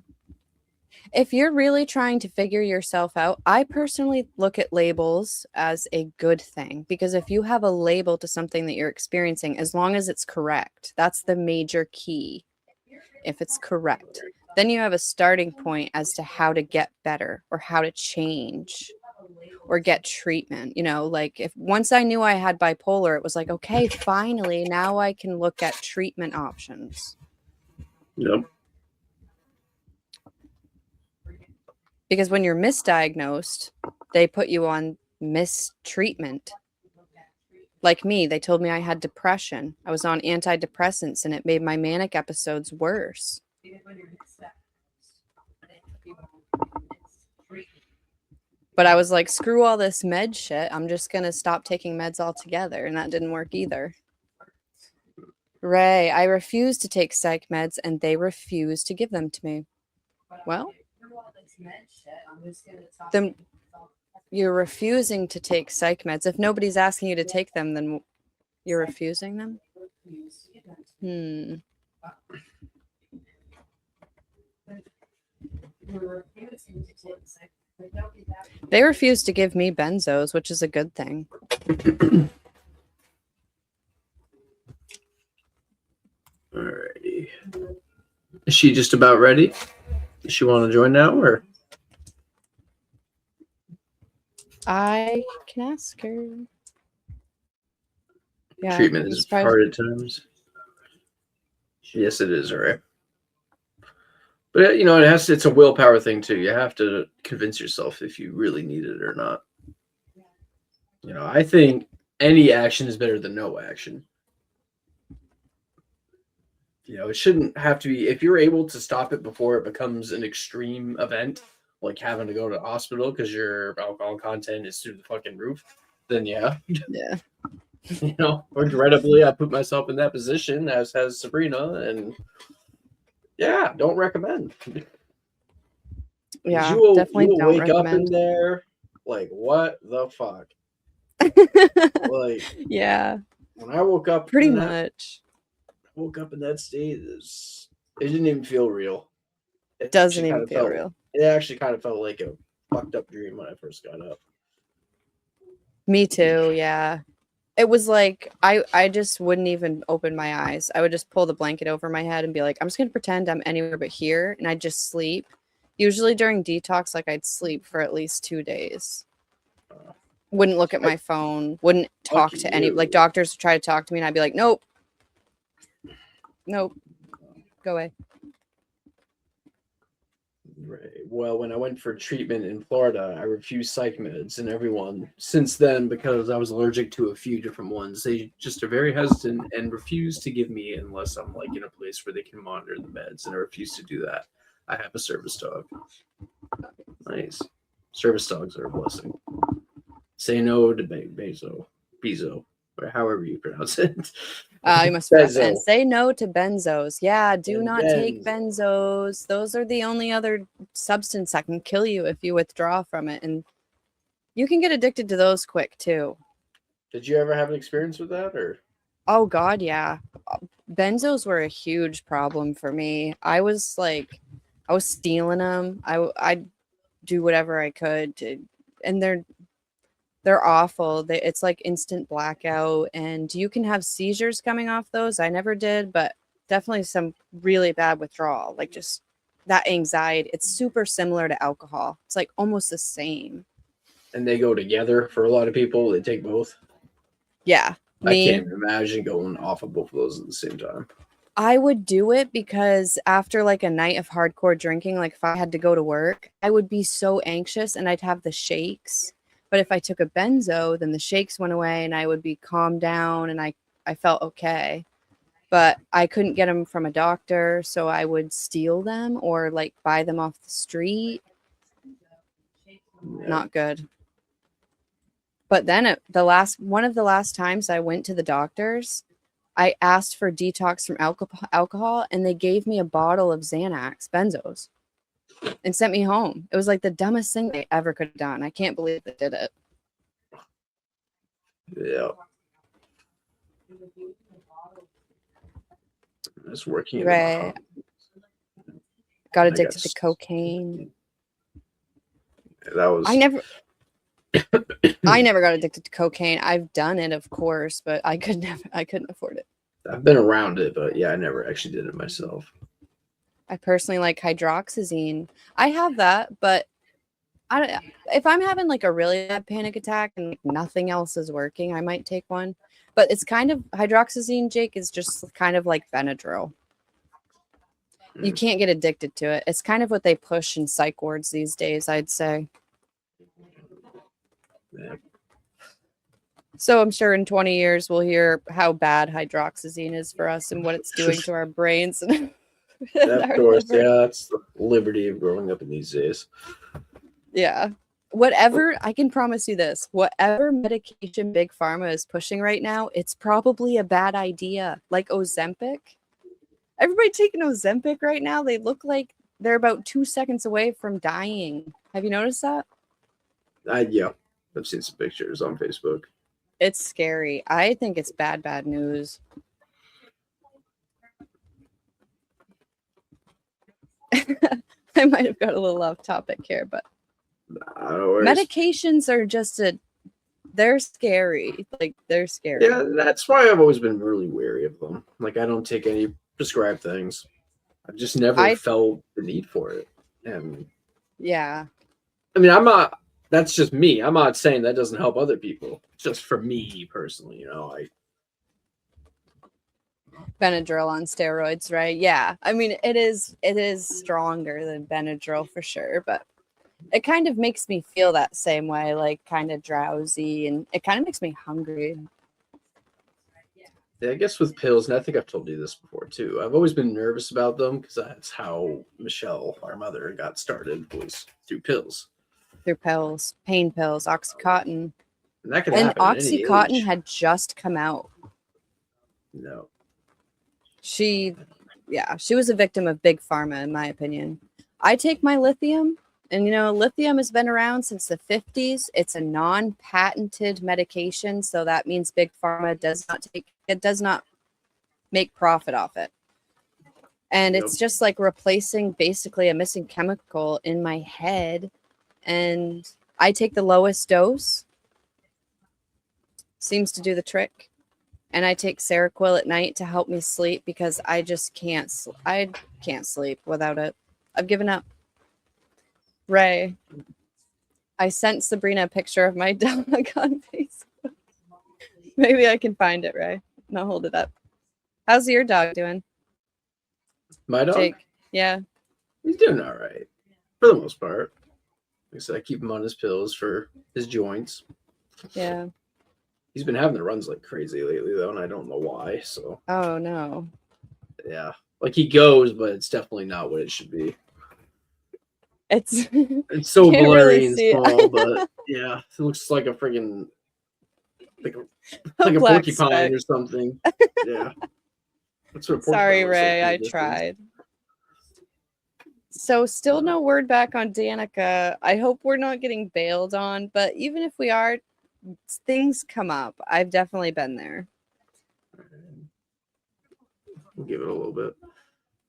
If you're really trying to figure yourself out, I personally look at labels as a good thing because if you have a label to something that you're experiencing, as long as it's correct, that's the major key. If it's correct, then you have a starting point as to how to get better or how to change or get treatment. Like if once I knew I had bipolar, it was like, okay, finally, now I can look at treatment options. Yep. Because when you're misdiagnosed, they put you on mistreatment. Like me, they told me I had depression. I was on antidepressants and it made my manic episodes worse. But I was like, screw all this med shit. I'm just going to stop taking meds altogether. And that didn't work either. Ray, I refused to take psych meds and they refused to give them to me. Well, then you're refusing to take psych meds. If nobody's asking you to take them, then you're refusing them? They refuse to give me benzos, which is a good thing. Alrighty. Is she just about ready? Does she want to join now, or? I can ask her. Yeah, Treatment I'm is surprised. hard at times. Yes, it is, all right. But it's a willpower thing too. You have to convince yourself if you really need it or not. I think any action is better than no action. It shouldn't have to be, if you're able to stop it before it becomes an extreme event, like having to go to the hospital because your alcohol content is through the fucking roof, then yeah. Yeah. Regrettably, I put myself in that position, as has Sabrina, and yeah, don't recommend. Yeah, you will definitely don't wake up in recommend. there like, what the fuck? Like, Yeah, when I woke up pretty in that much. state, it didn't even feel real. Doesn't even feel real. It actually kind of felt like a fucked up dream when I first got up. Me too, yeah. It was like I just wouldn't even open my eyes. I would just pull the blanket over my head and be like, I'm just gonna pretend I'm anywhere but here, and I'd just sleep. Usually during detox, like I'd sleep for at least 2 days. Wouldn't look at my phone, wouldn't talk Lucky to any, like you. doctors would try to talk to me and I'd be like, nope. Nope. Go away. Right. Well, when I went for treatment in Florida, I refused psych meds, and everyone since then, because I was allergic to a few different ones, they just are very hesitant and refuse to give me unless I'm like in a place where they can monitor the meds, and I refuse to do that. I have a service dog. Nice. Service dogs are a blessing. Say no to Bezo, or however you pronounce it. You must pronounce it. And Bezo. say no to benzos. Yeah, do And not take Benz. benzos. Those are the only other substance that can kill you if you withdraw from it. And you can get addicted to those quick too. Did you ever have an experience with that, or? Oh God, yeah. Benzos were a huge problem for me. I was stealing them. I'd do whatever I could to, and they're awful. It's like instant blackout, and you can have seizures coming off those. I never did, but definitely some really bad withdrawal, like just that anxiety. It's super similar to alcohol. It's like almost the same. And they go together for a lot of people. They take both. Yeah, I me. can't imagine going off of both of those at the same time. I would do it because after like a night of hardcore drinking, like if I had to go to work, I would be so anxious and I'd have the shakes. But if I took a benzo, then the shakes went away and I would be calmed down and I felt okay. But I couldn't get them from a doctor, so I would steal them or like buy them off the street. Yeah. Not good. But then one of the last times I went to the doctors, I asked for detox from alcohol, and they gave me a bottle of Xanax, benzos, and sent me home. It was like the dumbest thing they ever could have done. I can't believe they did it. Yeah. It's working. Right. Got addicted to cocaine. That was. I never got addicted to cocaine. I've done it, of course, but I couldn't afford it. I've been around it, but yeah, I never actually did it myself. I personally like hydroxyzine. I have that, but if I'm having like a really bad panic attack and like nothing else is working, I might take one. But it's kind of hydroxyzine, Jake, is just kind of like Benadryl. You can't get addicted to it. It's kind of what they push in psych wards these days, I'd say. Yeah. So I'm sure in 20 years we'll hear how bad hydroxyzine is for us and what it's doing to our brains and Of course, yeah, that's the liberty of growing up in these days. Yeah. Whatever, I can promise you this, whatever medication Big Pharma is pushing right now, it's probably a bad idea. Like Ozempic. Everybody taking Ozempic right now, they look like they're about 2 seconds away from dying. Have you noticed that? Yeah, I've seen some pictures on Facebook. It's scary. I think it's bad news. I might have got a little off topic here, but Medications are just they're scary. Like, they're scary. Yeah, that's why I've always been really wary of them. Like, I don't take any prescribed things. I've just never felt the need for it. And yeah. I mean, I'm not. That's just me. I'm not saying that doesn't help other people. Just for me personally, Benadryl on steroids, right? Yeah. I mean, it is stronger than Benadryl for sure, but it kind of makes me feel that same way, like kind of drowsy, and it kind of makes me hungry. Yeah, I guess with pills, and I think I've told you this before too. I've always been nervous about them because that's how Michelle, our mother, got started, was through pills. Through pills, pain pills, Oxycontin. And that could And happen at any Oxycontin age. had just come out. No. She was a victim of big pharma, in my opinion. I take my lithium, and lithium has been around since the 50s. It's a non-patented medication, so that means big pharma does not make profit off it. And Yep. it's just like replacing basically a missing chemical in my head. And I take the lowest dose. Seems to do the trick. And I take Seroquel at night to help me sleep because I just can't. I can't sleep without it. I've given up. Ray, I sent Sabrina a picture of my dog on Facebook. Maybe I can find it, Ray. No, hold it up. How's your dog doing? My dog? Jake. Yeah. He's doing all right. For the most part. Like I said, I keep him on his pills for his joints. Yeah. He's been having the runs like crazy lately, though, and I don't know why. So. Oh, no. Yeah. Like, he goes, but it's definitely not what it should be. It's so can't blurry really and see it. small, but yeah, it looks like a friggin' like a black porcupine speck. or something. Yeah. That's what a Sorry, porcupine looks Ray, like I from a distance. tried. So still no word back on Danica. I hope we're not getting bailed on, but even if we are, things come up. I've definitely been there. We'll give it a little bit.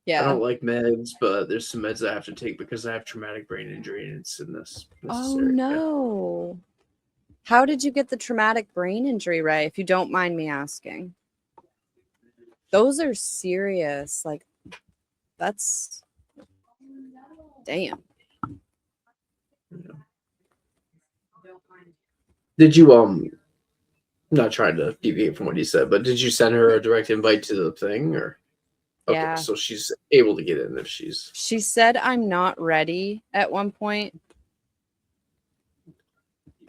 Yeah. I don't like meds, but there's some meds I have to take because I have traumatic brain injury, and it's in this Oh, area. no. How did you get the traumatic brain injury, Ray, if you don't mind me asking? Those are serious. Like, that's... Damn. Yeah. Did you I'm not trying to deviate from what you said, but did you send her a direct invite to the thing, or? Okay, Yeah. so she's able to get in if she's. She said I'm not ready at one point.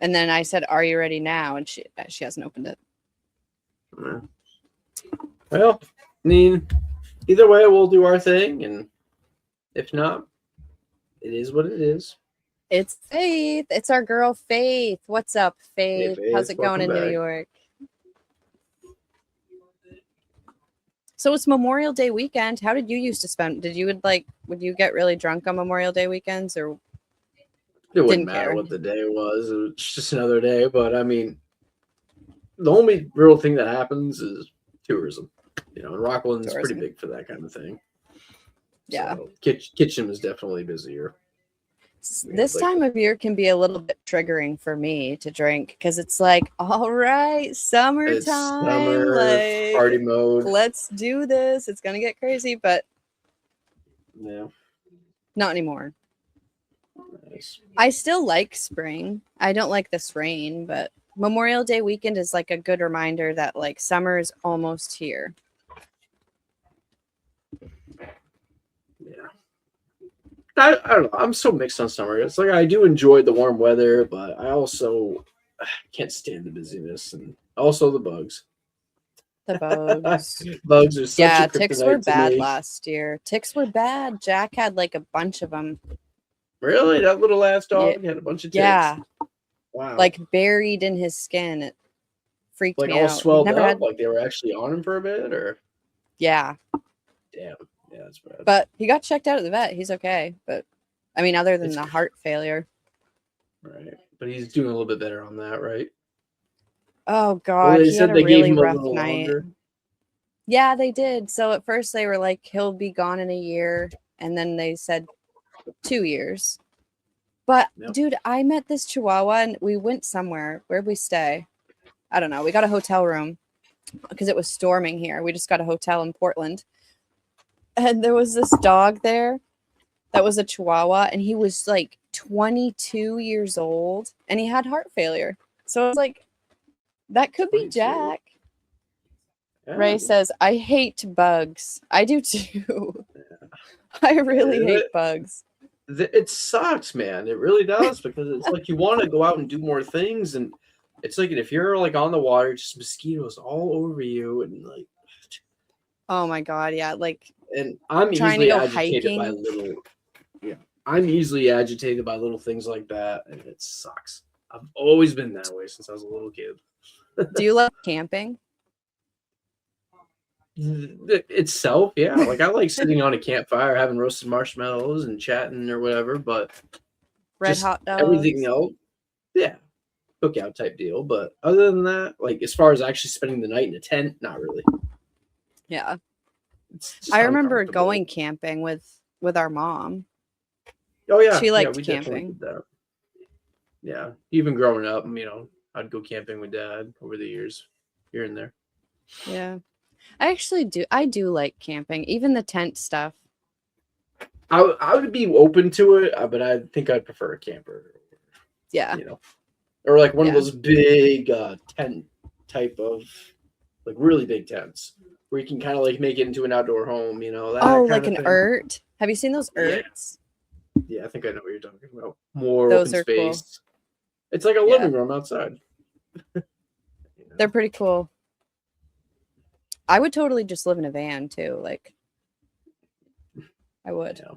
And then I said, "Are you ready now?" And she hasn't opened it. Well, I mean, either way, we'll do our thing, and if not, it is what it is. It's Faith. It's our girl Faith. What's up, Faith? Hey, Faith, how's it going in welcome New back. York? So it's Memorial Day weekend. How did you used to spend? Would you get really drunk on Memorial Day weekends, or It wouldn't didn't matter care? what the day was. It was just another day. But I mean, the only real thing that happens is tourism. And Rockland's pretty big for that kind of thing. Yeah. So, Kitchen is definitely busier. This time of year can be a little bit triggering for me to drink because it's like, all right, summertime, It's summer, like, party mode. Let's do this. It's gonna get crazy, but yeah, not anymore. Nice. I still like spring. I don't like this rain, but Memorial Day weekend is like a good reminder that like summer is almost here. Yeah. I don't know. I'm so mixed on summer. It's like I do enjoy the warm weather, but I also can't stand the busyness and also the bugs. The bugs. Bugs are such a kryptonite ticks were to bad me. last year. Ticks were bad. Jack had like a bunch of them. Really? That little ass dog had a bunch of ticks? Yeah. Wow. Like buried in his skin. It freaked like me all out. swelled up? Like they were actually on him for a bit? Or yeah. Damn. Yeah, that's bad. But he got checked out at the vet. He's okay. But I mean, other than the heart failure. Right. But he's doing a little bit better on that, right? Oh God, well, they he said had a they gave really him a rough little night. longer. Yeah, they did. So at first they were like, he'll be gone in a year, and then they said 2 years. But Yep. dude, I met this Chihuahua and we went somewhere. Where'd we stay? I don't know. We got a hotel room because it was storming here. We just got a hotel in Portland. And there was this dog there that was a Chihuahua, and he was like 22 years old and he had heart failure. So I was like, that could be 22. Jack. Yeah. Ray says, I hate bugs. I do too. I really hate bugs. It sucks, man. It really does, because it's like you want to go out and do more things, and it's like if you're like on the water, just mosquitoes all over you, and like, Oh my God. Yeah. Like, and I'm trying to easily go agitated by hiking. little, yeah, I'm easily agitated by little things like that, and it sucks. I've always been that way since I was a little kid. Do you like camping? Itself, yeah. Like I like sitting on a campfire, having roasted marshmallows and chatting or whatever, but Red just hot dogs. everything else, yeah, cookout type deal. But other than that, like as far as actually spending the night in a tent, not really. Yeah. It's just I remember uncomfortable. going camping with our mom. Oh yeah, She liked we definitely camping. did that. Yeah, even growing up, I'd go camping with Dad over the years, here and there. Yeah. I actually do. I do like camping, even the tent stuff. I would be open to it, but I think I'd prefer a camper. Yeah. Or like one of Yeah. those big tent type of, like really big tents where you can kind of like make it into an outdoor home, that Oh, kind like of an thing. yurt. Have you seen those Yeah. yurts? Yeah, I think I know what you're talking about. More Those open are cool. space. It's like a Yeah. living room outside. They're pretty cool. I would totally just live in a van too. Like, I would. Yeah.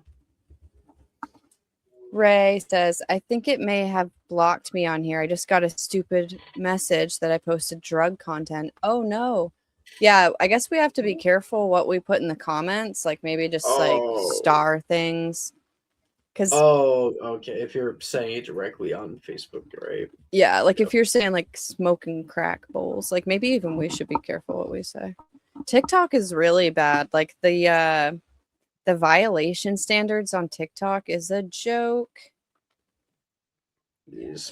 Ray says, I think it may have blocked me on here. I just got a stupid message that I posted drug content. Oh no. Yeah, I guess we have to be careful what we put in the comments. Like maybe just like star things. Oh, okay. If you're saying it directly on Facebook, right? Yeah, like if you're saying like smoking crack bowls, like maybe even we should be careful what we say. TikTok is really bad. Like the violation standards on TikTok is a joke. Yes.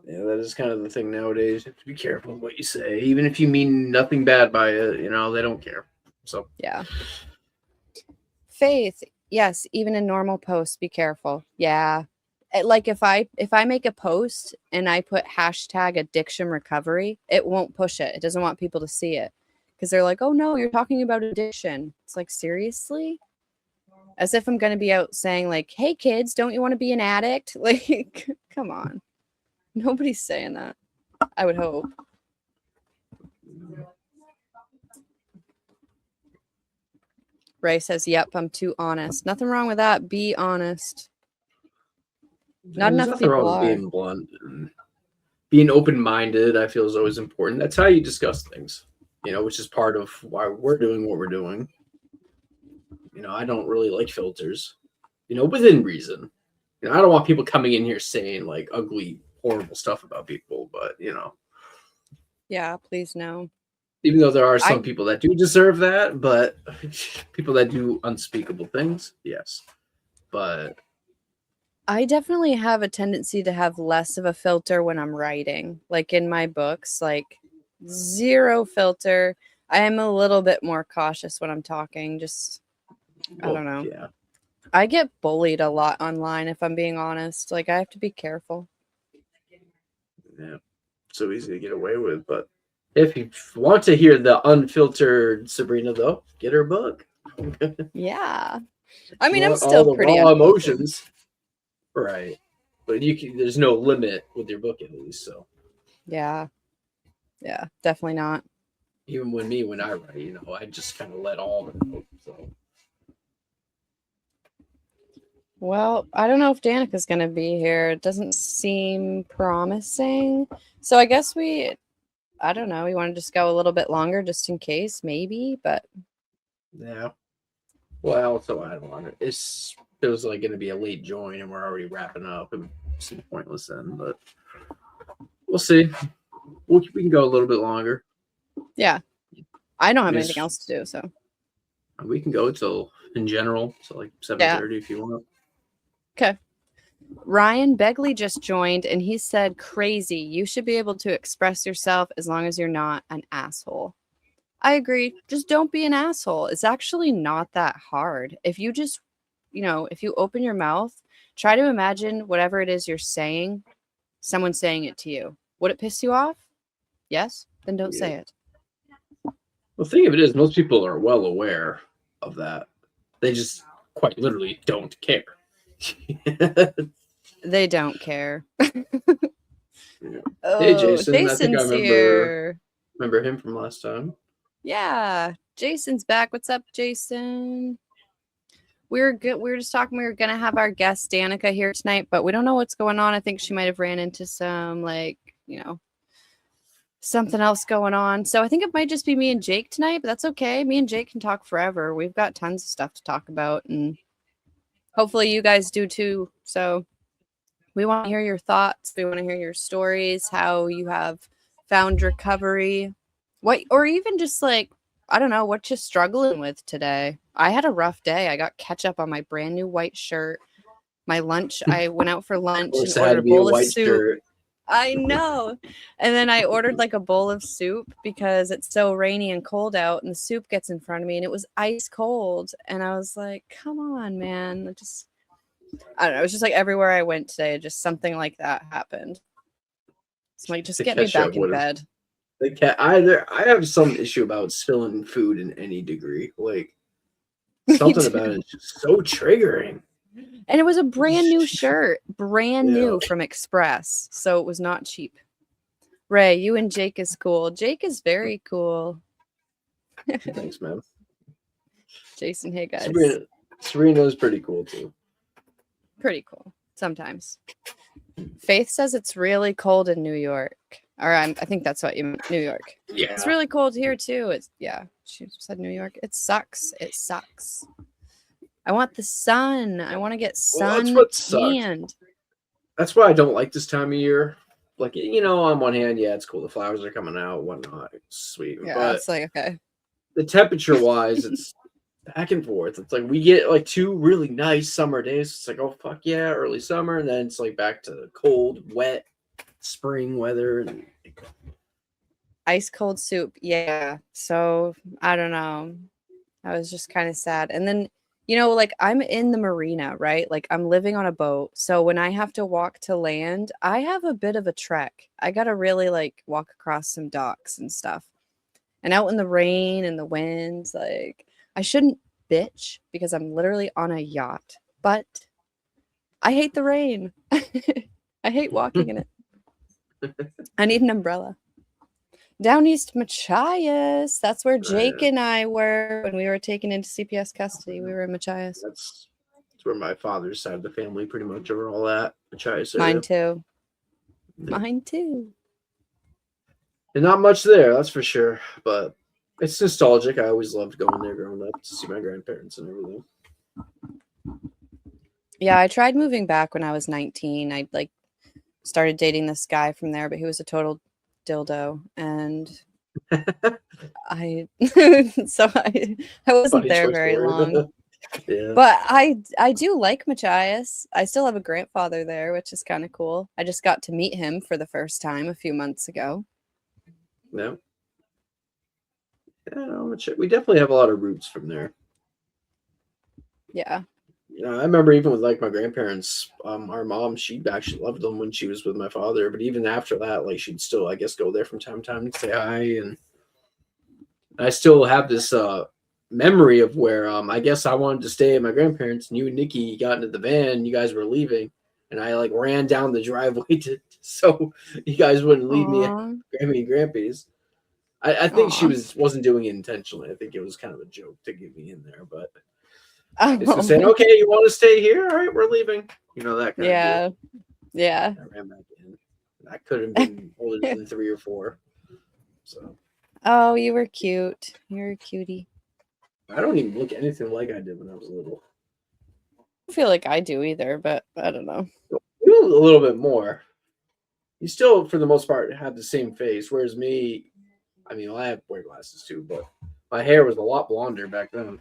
Yeah, that is kind of the thing nowadays. You have to be careful what you say, even if you mean nothing bad by it. They don't care. So yeah. Faith, yes, even in normal posts, be careful. Yeah. Like if I make a post and I put hashtag addiction recovery, it won't push it. It doesn't want people to see it because they're like, oh no, you're talking about addiction. It's like, seriously? As if I'm going to be out saying like, hey kids, don't you want to be an addict? Like, come on. Nobody's saying that. I would hope. Ray says, yep, I'm too honest. Nothing wrong with that. Be honest. Not enough nothing people wrong with are. being blunt. And being open-minded, I feel, is always important. That's how you discuss things, which is part of why we're doing what we're doing. I don't really like filters, within reason. I don't want people coming in here saying like ugly, horrible stuff about people, but Yeah, please no. even though there are some people that do deserve that, but people that do unspeakable things, yes. But I definitely have a tendency to have less of a filter when I'm writing. Like in my books, like zero filter. I am a little bit more cautious when I'm talking. I don't know. Yeah. I get bullied a lot online, if I'm being honest. Like, I have to be careful. Yeah. So easy to get away with. But if you want to hear the unfiltered Sabrina, though, get her book. Yeah. I mean, I'm still pretty raw emotions. Right. But there's no limit with your book, at least. So. Yeah. Yeah, definitely not. Even when I write, I just kind of let all of it out. So. Well, I don't know if Danica's going to be here. It doesn't seem promising. So I guess I don't know. We want to just go a little bit longer just in case, maybe, but. Yeah. Well, also, I don't want it. It was like going to be a late join and we're already wrapping up. It seems pointless then, but we'll see. We can go a little bit longer. Yeah. I don't have anything else to do, so. We can go till, in general, so like 7:30 if you want. Okay. Ryan Begley just joined and he said, crazy. You should be able to express yourself as long as you're not an asshole. I agree. Just don't be an asshole. It's actually not that hard. If you just, if you open your mouth, try to imagine whatever it is you're saying, someone saying it to you. Would it piss you off? Yes? Then don't say it. The thing of it is, most people are well aware of that. They just quite literally don't care. They don't care. Yeah. Oh, Hey, Jason. I think I Jason's here. remember him from last time. Yeah, Jason's back. What's up, Jason? We were just talking. We were gonna have our guest Danica here tonight, but we don't know what's going on. I think she might have ran into some something else going on. So I think it might just be me and Jake tonight, but that's okay. Me and Jake can talk forever. We've got tons of stuff to talk about, and hopefully you guys do too. So we want to hear your thoughts. We want to hear your stories, how you have found recovery, or even just like, I don't know, what you're struggling with today. I had a rough day. I got ketchup on my brand new white shirt. My lunch, I went out for lunch and ordered a bowl of soup. Shirt. I know. And then I ordered like a bowl of soup because it's so rainy and cold out, and the soup gets in front of me and it was ice cold. And I was like, come on, man. I don't know. It was just like everywhere I went today, just something like that happened. So like, just get me back in bed. I have some issue about spilling food in any degree. Like something about it is just so triggering. And it was a brand new shirt, brand new from Express. So it was not cheap. Ray, you and Jake is cool. Jake is very cool. Thanks, man. Jason, hey guys. Serena is pretty cool too. Pretty cool. Sometimes. Faith says it's really cold in New York. Or I think that's what you meant, New York. Yeah. It's really cold here too. She said New York. It sucks. It sucks. I want the sun. I want to get sun tanned. That's why I don't like this time of year. Like, on one hand, yeah, it's cool. The flowers are coming out, whatnot. It's sweet. Yeah, but it's like, okay. The temperature wise, it's back and forth. It's like we get like 2 really nice summer days. It's like, oh fuck yeah, early summer, and then it's like back to cold, wet spring weather and ice cold soup. Yeah. So I don't know. I was just kind of sad. And then, like I'm in the marina, right? Like I'm living on a boat. So when I have to walk to land, I have a bit of a trek. I got to really like walk across some docks and stuff. And out in the rain and the winds, like I shouldn't bitch because I'm literally on a yacht, but I hate the rain. I hate walking in it. I need an umbrella. Down East Machias. That's where Jake and I were when we were taken into CPS custody. We were in Machias. That's where my father's side of the family pretty much are all at. Machias area. Mine too. Yeah. Mine too. And not much there, that's for sure. But it's nostalgic. I always loved going there growing up to see my grandparents and everything. Yeah, I tried moving back when I was 19. I started dating this guy from there, but he was a total dildo, and I wasn't there very long. Yeah. But I do like Machias. I still have a grandfather there, which is kind of cool. I just got to meet him for the first time a few months ago. No. Yeah, we definitely have a lot of roots from there. Yeah. I remember even with like my grandparents, our mom, she actually loved them when she was with my father. But even after that, like she'd still, I guess, go there from time to time and say hi. And I still have this memory of where I guess I wanted to stay at my grandparents, and you and Nikki got into the van. You guys were leaving, and I like ran down the driveway so you guys wouldn't leave me at Grammy and Grampy's. I think she wasn't doing it intentionally. I think it was kind of a joke to get me in there, but. It's just saying, okay, you want to stay here? All right, we're leaving. That kind of deal. Yeah. I ran back in. I could have been older than 3 or 4. So. Oh, you were cute. You're a cutie. I don't even look anything like I did when I was little. I don't feel like I do either, but I don't know. You a little bit more. You still, for the most part, have the same face, whereas me, I mean, I wear glasses too, but my hair was a lot blonder back then.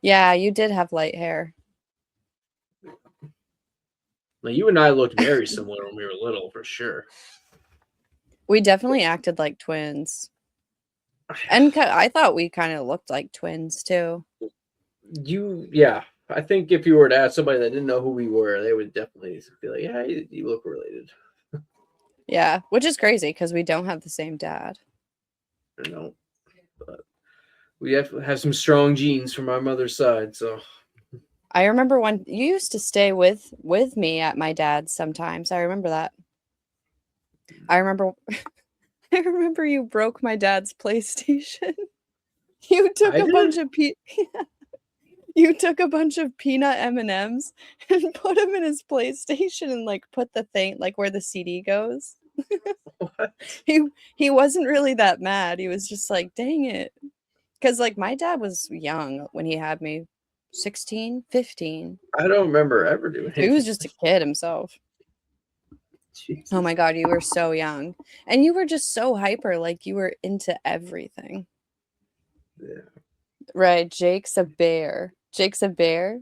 Yeah, you did have light hair. Now, you and I looked very similar when we were little, for sure. We definitely acted like twins. And I thought we kind of looked like twins too. Yeah. I think if you were to ask somebody that didn't know who we were, they would definitely be like, yeah, you look related. Yeah, which is crazy because we don't have the same dad. I know. But we have some strong genes from our mother's side, so. I remember when you used to stay with me at my dad's sometimes. I remember that. I remember I remember you broke my dad's PlayStation. You took I a did? bunch of you took a bunch of peanut M&Ms and put them in his PlayStation and like put the thing like where the CD goes. What? He wasn't really that mad. He was just like, "Dang it." Cuz like my dad was young when he had me. 16, 15. I don't remember ever doing He was anything. just a kid himself. Jesus. Oh my god, you were so young. And you were just so hyper, like you were into everything. Yeah. Right, Jake's a bear. Jake's a bear.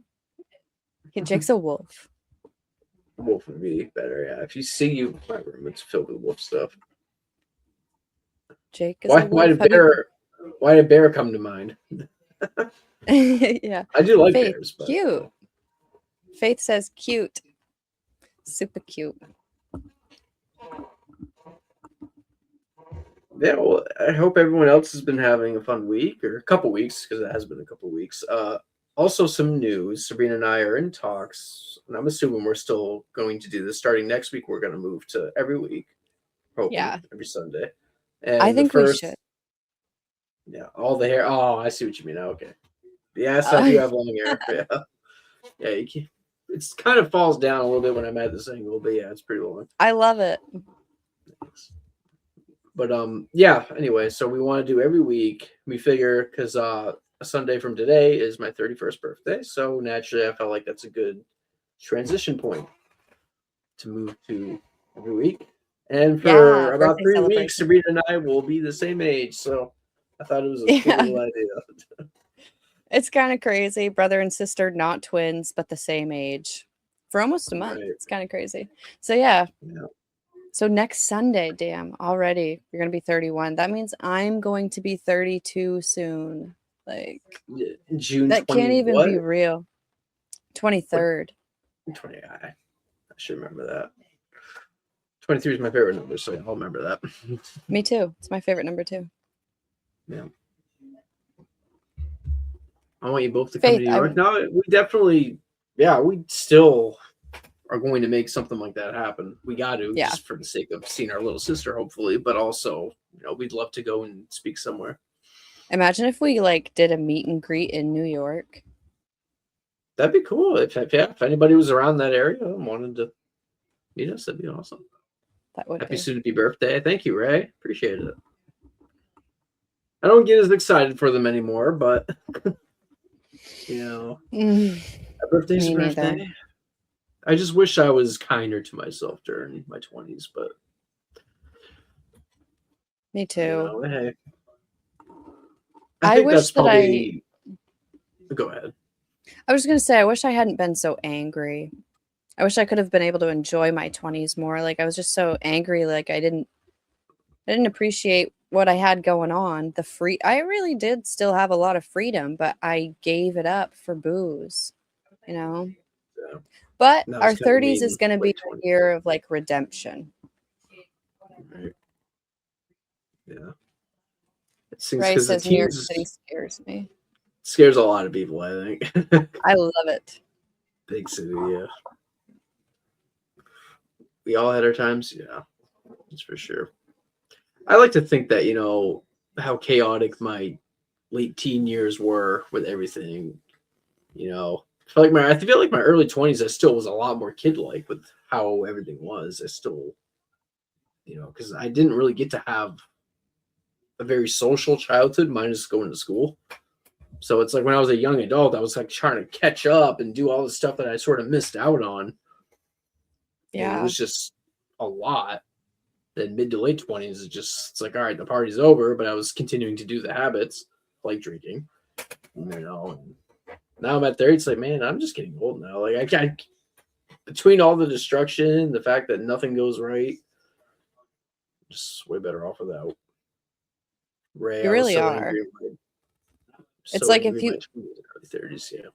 Jake's a wolf. Wolf would be better, yeah. If you see you in my room, it's filled with wolf stuff. Jake is a Why wolf. did bear come to mind? Yeah. I do like Faith, bears, but cute. Faith says cute. Super cute. yeah, well, I hope everyone else has been having a fun week or a couple weeks because it has been a couple weeks. Also, some news. Sabrina and I are in talks, and I'm assuming we're still going to do this. Starting next week, we're going to move to every week, hopefully Yeah. every Sunday. I And think we should. yeah, all the hair. Oh, I see what you mean. Okay, yes, I do have long hair. Yeah, yeah, you can, it's kind of falls down a little bit when I'm at this angle, but yeah, it's pretty long. I love it. Thanks. But yeah, anyway, so we want to do every week. We figure because a Sunday from today is my 31st birthday, so naturally I felt like that's a good transition point to move to every week. And for Yeah, about birthday 3 weeks, celebration. Sabrina and I will be the same age, so I thought it was a good Yeah. little idea. It's kind of crazy. Brother and sister, not twins, but the same age for almost a month. Right. It's kind of crazy. So, yeah. Yeah. So, next Sunday, damn, already you're going to be 31. That means I'm going to be 32 soon. Like, June that 20 can't even what? be real. 23rd. 20. I should remember that. 23 is my favorite number, so I'll remember that. Me too. It's my favorite number too. Yeah. I want you both to come Faith, to New York. No, we definitely, yeah, we still are going to make something like that happen. We got to, Yeah. just for the sake of seeing our little sister, hopefully, but also, we'd love to go and speak somewhere. Imagine if we like did a meet and greet in New York. That'd be cool. If anybody was around that area and wanted to meet us, that'd be awesome. That would Happy be. soon-to-be birthday. Thank you, Ray. Appreciate it. I don't get as excited for them anymore, but Mm, a birthday's me a birthday. neither. I just wish I was kinder to myself during my 20s, but Me too. Hey. I think wish that's that probably. Go ahead. I was gonna say I wish I hadn't been so angry. I wish I could have been able to enjoy my 20s more. Like I was just so angry, like I didn't appreciate what I had going on. I really did still have a lot of freedom, but I gave it up for booze, Yeah. But That our was kinda 30s me is going to in be late a 20s. year of like redemption. Right. Yeah. It seems Ray because the says New York teens City scares me. scares a lot of people, I think. I love it. Big city, yeah. We all had our times, yeah. That's for sure. I like to think that, how chaotic my late teen years were with everything, I feel like my early 20s, I still was a lot more kid-like with how everything was. I still, because I didn't really get to have a very social childhood, minus going to school. So it's like when I was a young adult, I was like trying to catch up and do all the stuff that I sort of missed out on. Yeah. And it was just a lot. Then mid to late 20s, it's like, all right, the party's over, but I was continuing to do the habits, like drinking, and now I'm at 30. It's like, man, I'm just getting old now. Like between all the destruction, the fact that nothing goes right, just way better off without. Ray, You I was really so are. angry. It's So like if angry in you my 20s and early 30s. Yeah.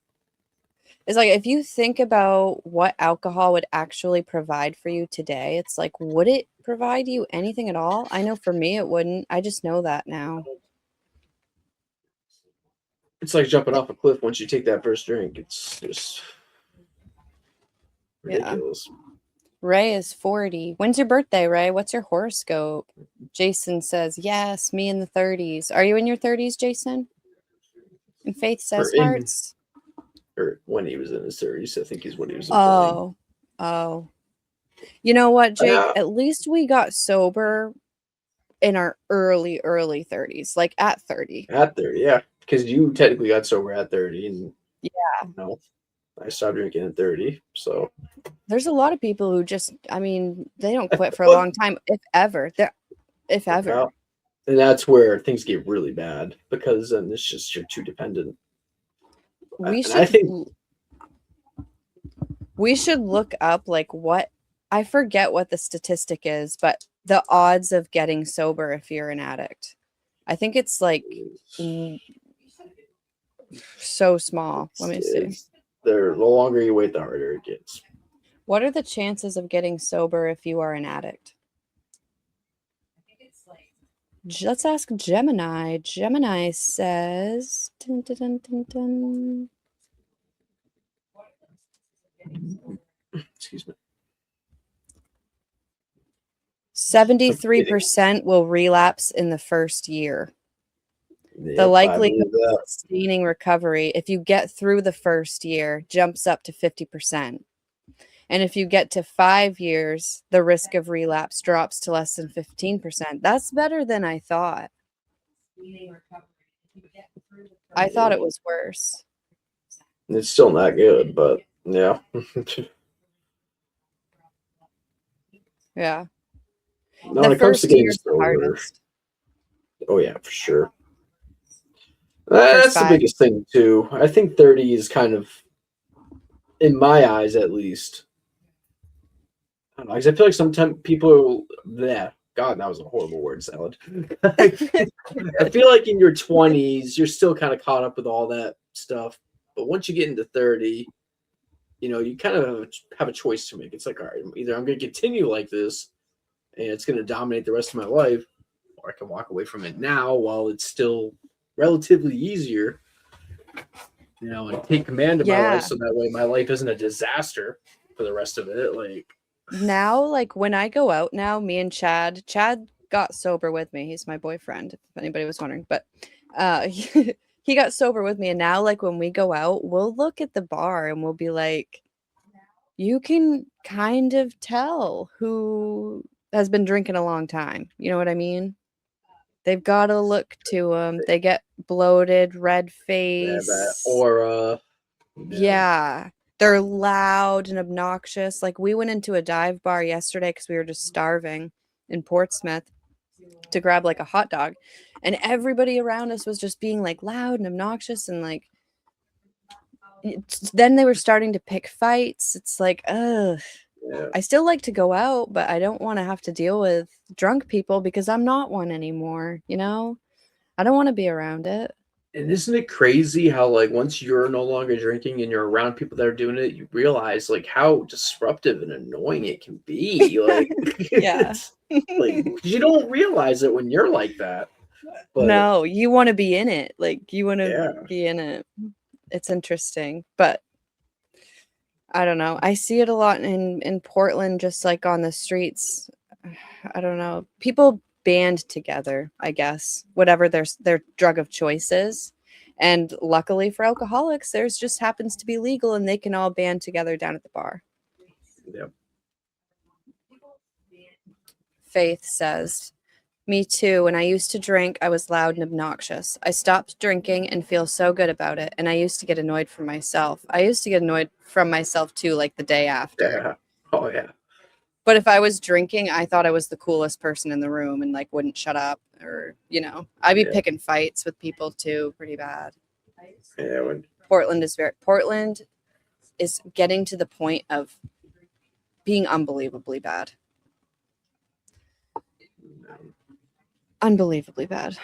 it's like if you think about what alcohol would actually provide for you today, it's like, would it provide you anything at all? I know for me it wouldn't. I just know that now. It's like jumping off a cliff once you take that first drink. It's just Yeah. ridiculous. Ray is 40. When's your birthday, Ray? What's your horoscope? Jason says, yes, me in the 30s. Are you in your 30s, Jason? And Faith Or says, in, hearts. or when he was in his 30s, I think he's when he was implying. Oh. You know what, Jake? Yeah. At least we got sober in our early 30s, like at 30. At 30, yeah. Because you technically got sober at 30, and Yeah. I stopped drinking at 30. So There's a lot of people who just, I mean, they don't quit for a long time, if ever. If ever. yeah. And that's where things get really bad because then it's just you're too dependent. We should look up like what, I forget what the statistic is, but the odds of getting sober if you're an addict. I think it's like so small. Let me see. The longer you wait, the harder it gets. What are the chances of getting sober if you are an addict? Let's ask Gemini. Gemini says, dun, dun, dun, dun, dun. Excuse me. 73% will relapse in the first year. Yep, The likelihood of sustaining recovery, if you get through the first year, jumps up to 50%. And if you get to 5 years, the risk of relapse drops to less than 15%. That's better than I thought. I thought it was worse. It's still not good, but yeah. Yeah. No, when it comes to getting sober, oh yeah, for sure. That's the biggest thing too. I think 30 is kind of, in my eyes at least. I don't know, because I feel like sometimes people, God, that was a horrible word salad. I feel like in your 20s, you're still kind of caught up with all that stuff. But once you get into 30, you kind of have a choice to make. It's like, all right, either I'm going to continue like this and it's going to dominate the rest of my life, or I can walk away from it now while it's still relatively easier, and take command of my life so that way my life isn't a disaster for the rest of it. Like now, like when I go out now, me and Chad got sober with me. He's my boyfriend, if anybody was wondering, but he got sober with me. And now, like when we go out, we'll look at the bar and we'll be like, you can kind of tell who has been drinking a long time. You know what I mean? They've got a look to them. They get bloated, red face. Yeah, that aura. Yeah. They're loud and obnoxious. Like we went into a dive bar yesterday because we were just starving in Portsmouth to grab like a hot dog. And everybody around us was just being like loud and obnoxious. And like, then they were starting to pick fights. It's like, ugh. Yeah. I still like to go out, but I don't want to have to deal with drunk people because I'm not one anymore. I don't want to be around it. And isn't it crazy how like once you're no longer drinking and you're around people that are doing it, you realize like how disruptive and annoying it can be. Like, yeah, like you don't realize it when you're like that. But no, you want to be in it. Like you want to be in it. It's interesting, but I don't know. I see it a lot in Portland, just like on the streets. I don't know. People band together, I guess, whatever their drug of choice is. And luckily for alcoholics, theirs just happens to be legal and they can all band together down at the bar. Yep. Faith says, me too. When I used to drink, I was loud and obnoxious. I stopped drinking and feel so good about it. And I used to get annoyed from myself. I used to get annoyed from myself too, like the day after. Yeah. Oh, yeah. But if I was drinking, I thought I was the coolest person in the room and like wouldn't shut up or, I'd be picking fights with people too, pretty bad. Yeah. Portland is getting to the point of being unbelievably bad. Unbelievably bad.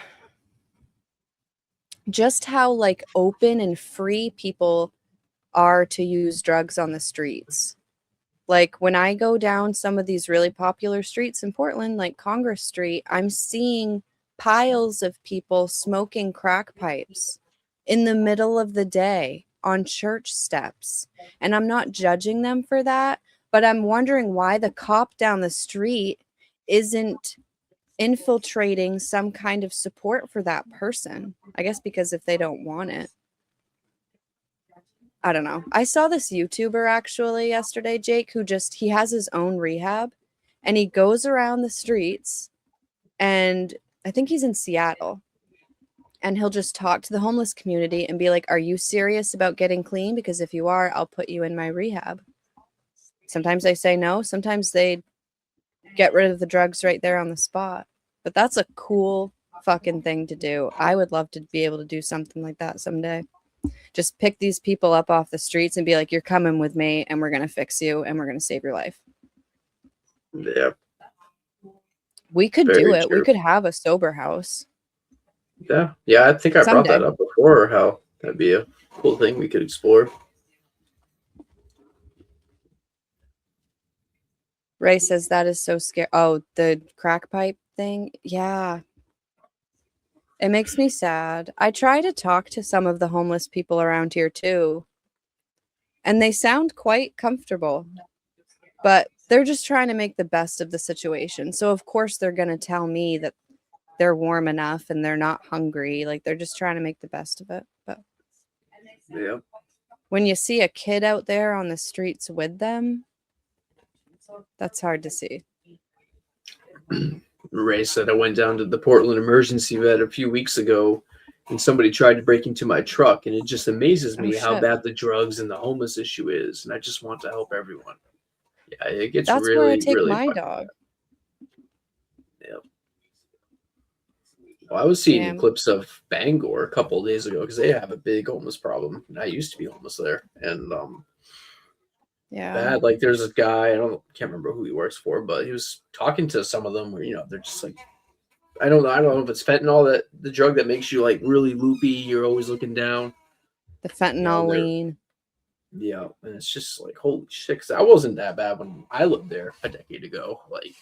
Just how like open and free people are to use drugs on the streets. Like when I go down some of these really popular streets in Portland, like Congress Street, I'm seeing piles of people smoking crack pipes in the middle of the day on church steps. And I'm not judging them for that, but I'm wondering why the cop down the street isn't infiltrating some kind of support for that person. I guess because if they don't want it. I don't know. I saw this YouTuber actually yesterday, Jake, who he has his own rehab and he goes around the streets and I think he's in Seattle and he'll just talk to the homeless community and be like, are you serious about getting clean? Because if you are, I'll put you in my rehab. Sometimes they say no. Sometimes they get rid of the drugs right there on the spot. But that's a cool fucking thing to do. I would love to be able to do something like that someday. Just pick these people up off the streets and be like, you're coming with me and we're going to fix you and we're going to save your life. Yeah. We could Very do it. true. We could have a sober house. Yeah. Yeah. I think I brought Someday. that up before, how that'd be a cool thing we could explore. Ray says that is so scary. Oh, the crack pipe thing. Yeah. It makes me sad. I try to talk to some of the homeless people around here too. And they sound quite comfortable. But they're just trying to make the best of the situation. So of course they're going to tell me that they're warm enough and they're not hungry. Like they're just trying to make the best of it. But Yeah. when you see a kid out there on the streets with them, that's hard to see. Ray said I went down to the Portland emergency vet a few weeks ago and somebody tried to break into my truck, and it just amazes me how shit. bad the drugs and the homeless issue is, and I just want to help everyone. Yeah, it gets That's really, where I take really my fucking dog. bad. Yeah. Well, I was seeing Yeah. clips of Bangor a couple of days ago because they have a big homeless problem. And I used to be homeless there, and Yeah. bad. Like there's a guy, can't remember who he works for, but he was talking to some of them where they're just like, I don't know if it's fentanyl, that the drug that makes you like really loopy. You're always looking down. The fentanyl lean. Yeah, and it's just like holy shit. 'Cause I wasn't that bad when I lived there a decade ago. Like,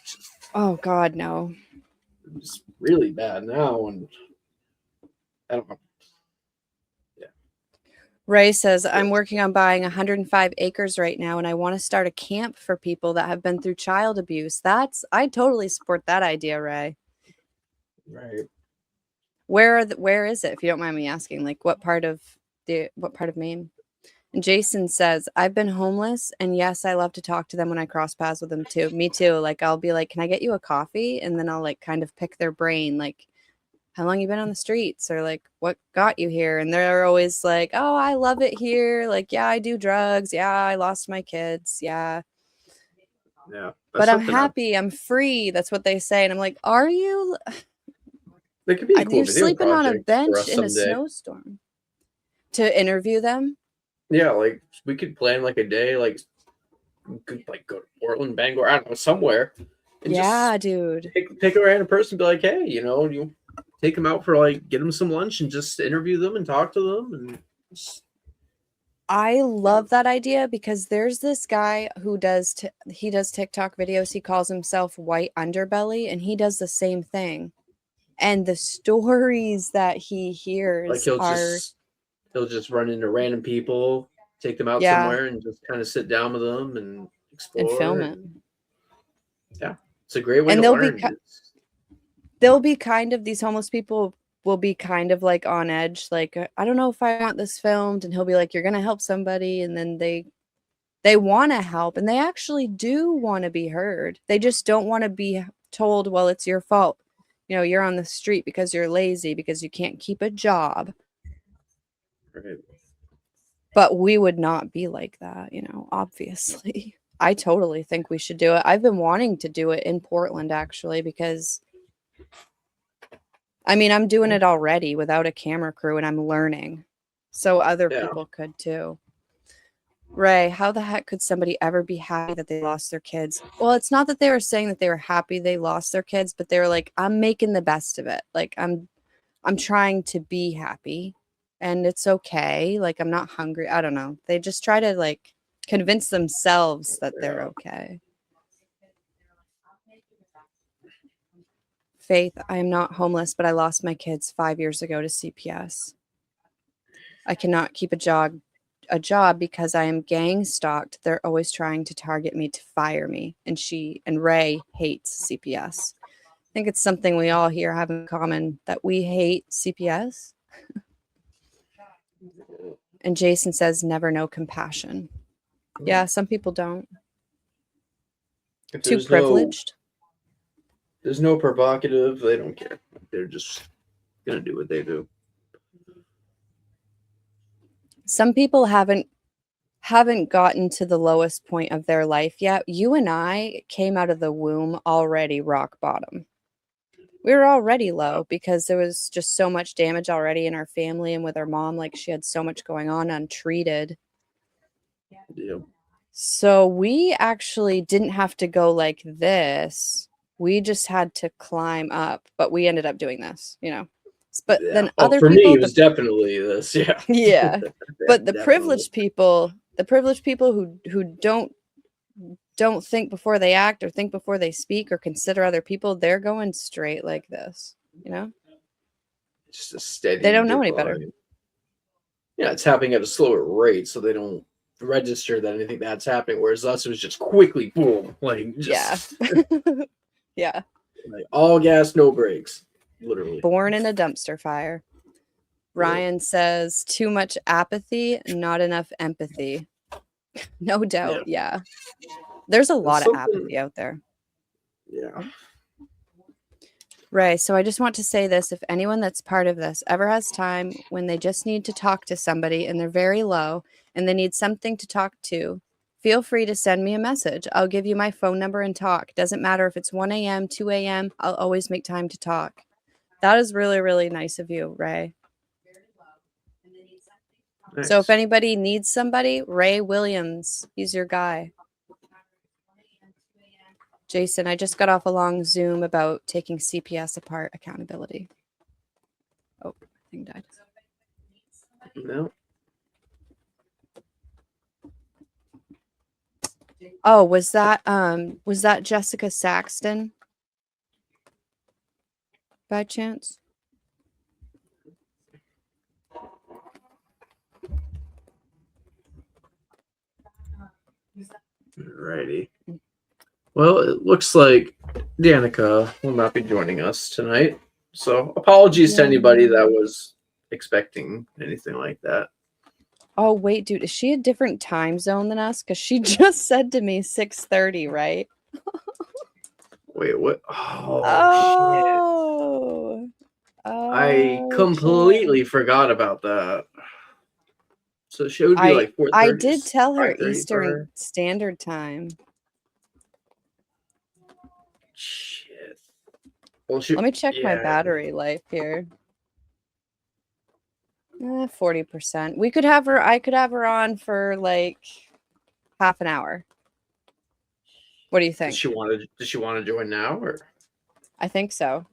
Oh God, no. it was really bad now, and I don't know. Yeah. Ray says, I'm working on buying 105 acres right now, and I want to start a camp for people that have been through child abuse. I totally support that idea, Ray. Right. Where is it, if you don't mind me asking? Like what part of Maine? And Jason says, I've been homeless, and yes, I love to talk to them when I cross paths with them too. Me too. Like I'll be like, can I get you a coffee? And then I'll like kind of pick their brain, like, how long you been on the streets, or like what got you here? And they're always like, oh, I love it here. Like, yeah, I do drugs. Yeah, I lost my kids. Yeah. Yeah. But I'm happy. I'm free. That's what they say. And I'm like, are you? There could be a cool You're video sleeping on a project for bench us in a someday. snowstorm to interview them. Yeah, like we could plan like a day, like we could like go to Portland, Bangor, I don't know, somewhere. And Yeah, just dude. pick a random person, be like, hey, you take them out for like get them some lunch and just interview them and talk to them, and I love that idea because there's this guy who does TikTok videos. He calls himself White Underbelly, and he does the same thing. And the stories that he hears like he'll just run into random people, take them out somewhere, and just kind of sit down with them and explore and film it. Yeah, it's a great way and to learn. They'll be kind of, these homeless people will be kind of like on edge, like, I don't know if I want this filmed, and he'll be like, you're gonna help somebody, and then they want to help, and they actually do want to be heard. They just don't want to be told, well, it's your fault, you're on the street because you're lazy, because you can't keep a job. Right. But we would not be like that, obviously. I totally think we should do it. I've been wanting to do it in Portland, actually, because I'm doing it already without a camera crew, and I'm learning. So other people could too. Ray, how the heck could somebody ever be happy that they lost their kids? Well, it's not that they were saying that they were happy they lost their kids, but they were like, I'm making the best of it. Like I'm trying to be happy and it's okay. Like I'm not hungry. I don't know. They just try to like convince themselves that they're okay. Faith, I am not homeless, but I lost my kids 5 years ago to CPS. I cannot keep a job because I am gang stalked. They're always trying to target me to fire me. And Ray hates CPS. I think it's something we all here have in common, that we hate CPS. And Jason says, never know compassion. Yeah, some people don't. If Too privileged. There's no provocative. They don't care. They're just gonna do what they do. Some people haven't gotten to the lowest point of their life yet. You and I came out of the womb already rock bottom. We were already low because there was just so much damage already in our family and with our mom. Like she had so much going on untreated. Yep. So we actually didn't have to go like this. We just had to climb up, but we ended up doing this, you know. But then other for people, me, it was definitely this. Yeah. yeah. But the Definitely. privileged people who don't think before they act or think before they speak or consider other people, they're going straight like this, you know? Just a steady. They don't know any better. Yeah, it's happening at a slower rate, so they don't register that anything that's happening. Whereas us, it was just quickly, boom, like just Yeah. like all gas, no brakes, literally. Born in a dumpster fire. Ryan says, too much apathy, not enough empathy. No doubt. Yeah. There's a lot of apathy out there. Yeah. Ray, so I just want to say this. If anyone that's part of this ever has time when they just need to talk to somebody and they're very low and they need something to talk to, feel free to send me a message. I'll give you my phone number and talk. Doesn't matter if it's 1 a.m., 2 a.m., I'll always make time to talk. That is really, really nice of you, Ray. Nice. So if anybody needs somebody, Ray Williams, he's your guy. Jason, I just got off a long Zoom about taking CPS apart, accountability. Oh, thing died. No. Oh, was that Jessica Saxton? By chance? Alrighty. Well, it looks like Danica will not be joining us tonight. So apologies to anybody that was expecting anything like that. Oh, wait, dude. Is she a different time zone than us? Because she just said to me 6:30, right? Wait, what? Oh, shit. I completely forgot about that. So she would be like 4:30. I did tell her Eastern Standard Time. Shit. Well, let me check my battery life here. 40%. We could have her. I could have her on for like half an hour. What do you think? Does she want to join now, or? I think so.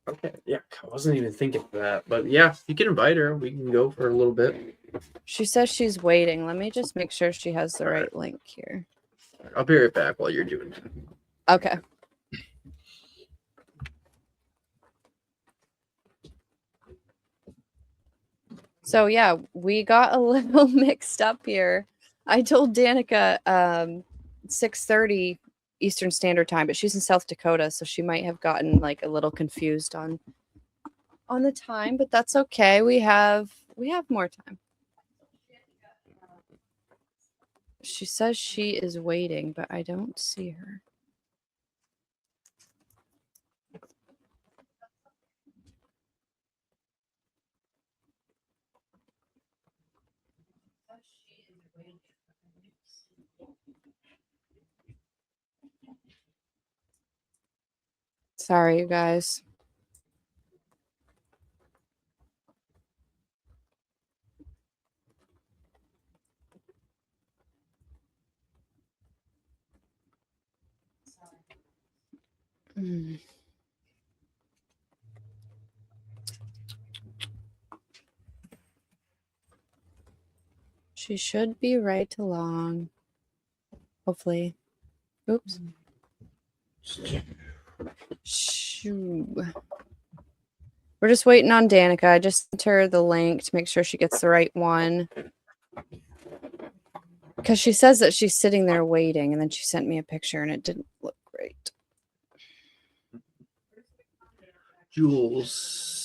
Okay. Yeah, I wasn't even thinking of that, but yeah, you can invite her. We can go for a little bit. She says she's waiting. Let me just make sure she has the right link here. I'll be right back while you're doing that. Okay. So yeah, we got a little mixed up here. I told Danica 6:30 Eastern Standard Time, but she's in South Dakota, so she might have gotten like a little confused on the time, but that's okay. We have more time. She says she is waiting, but I don't see her. Sorry, you guys. Mm. She should be right along. Hopefully. Oops. Shoo. We're just waiting on Danica. I just sent her the link to make sure she gets the right one. Because she says that she's sitting there waiting, and then she sent me a picture, and it didn't look great. Jules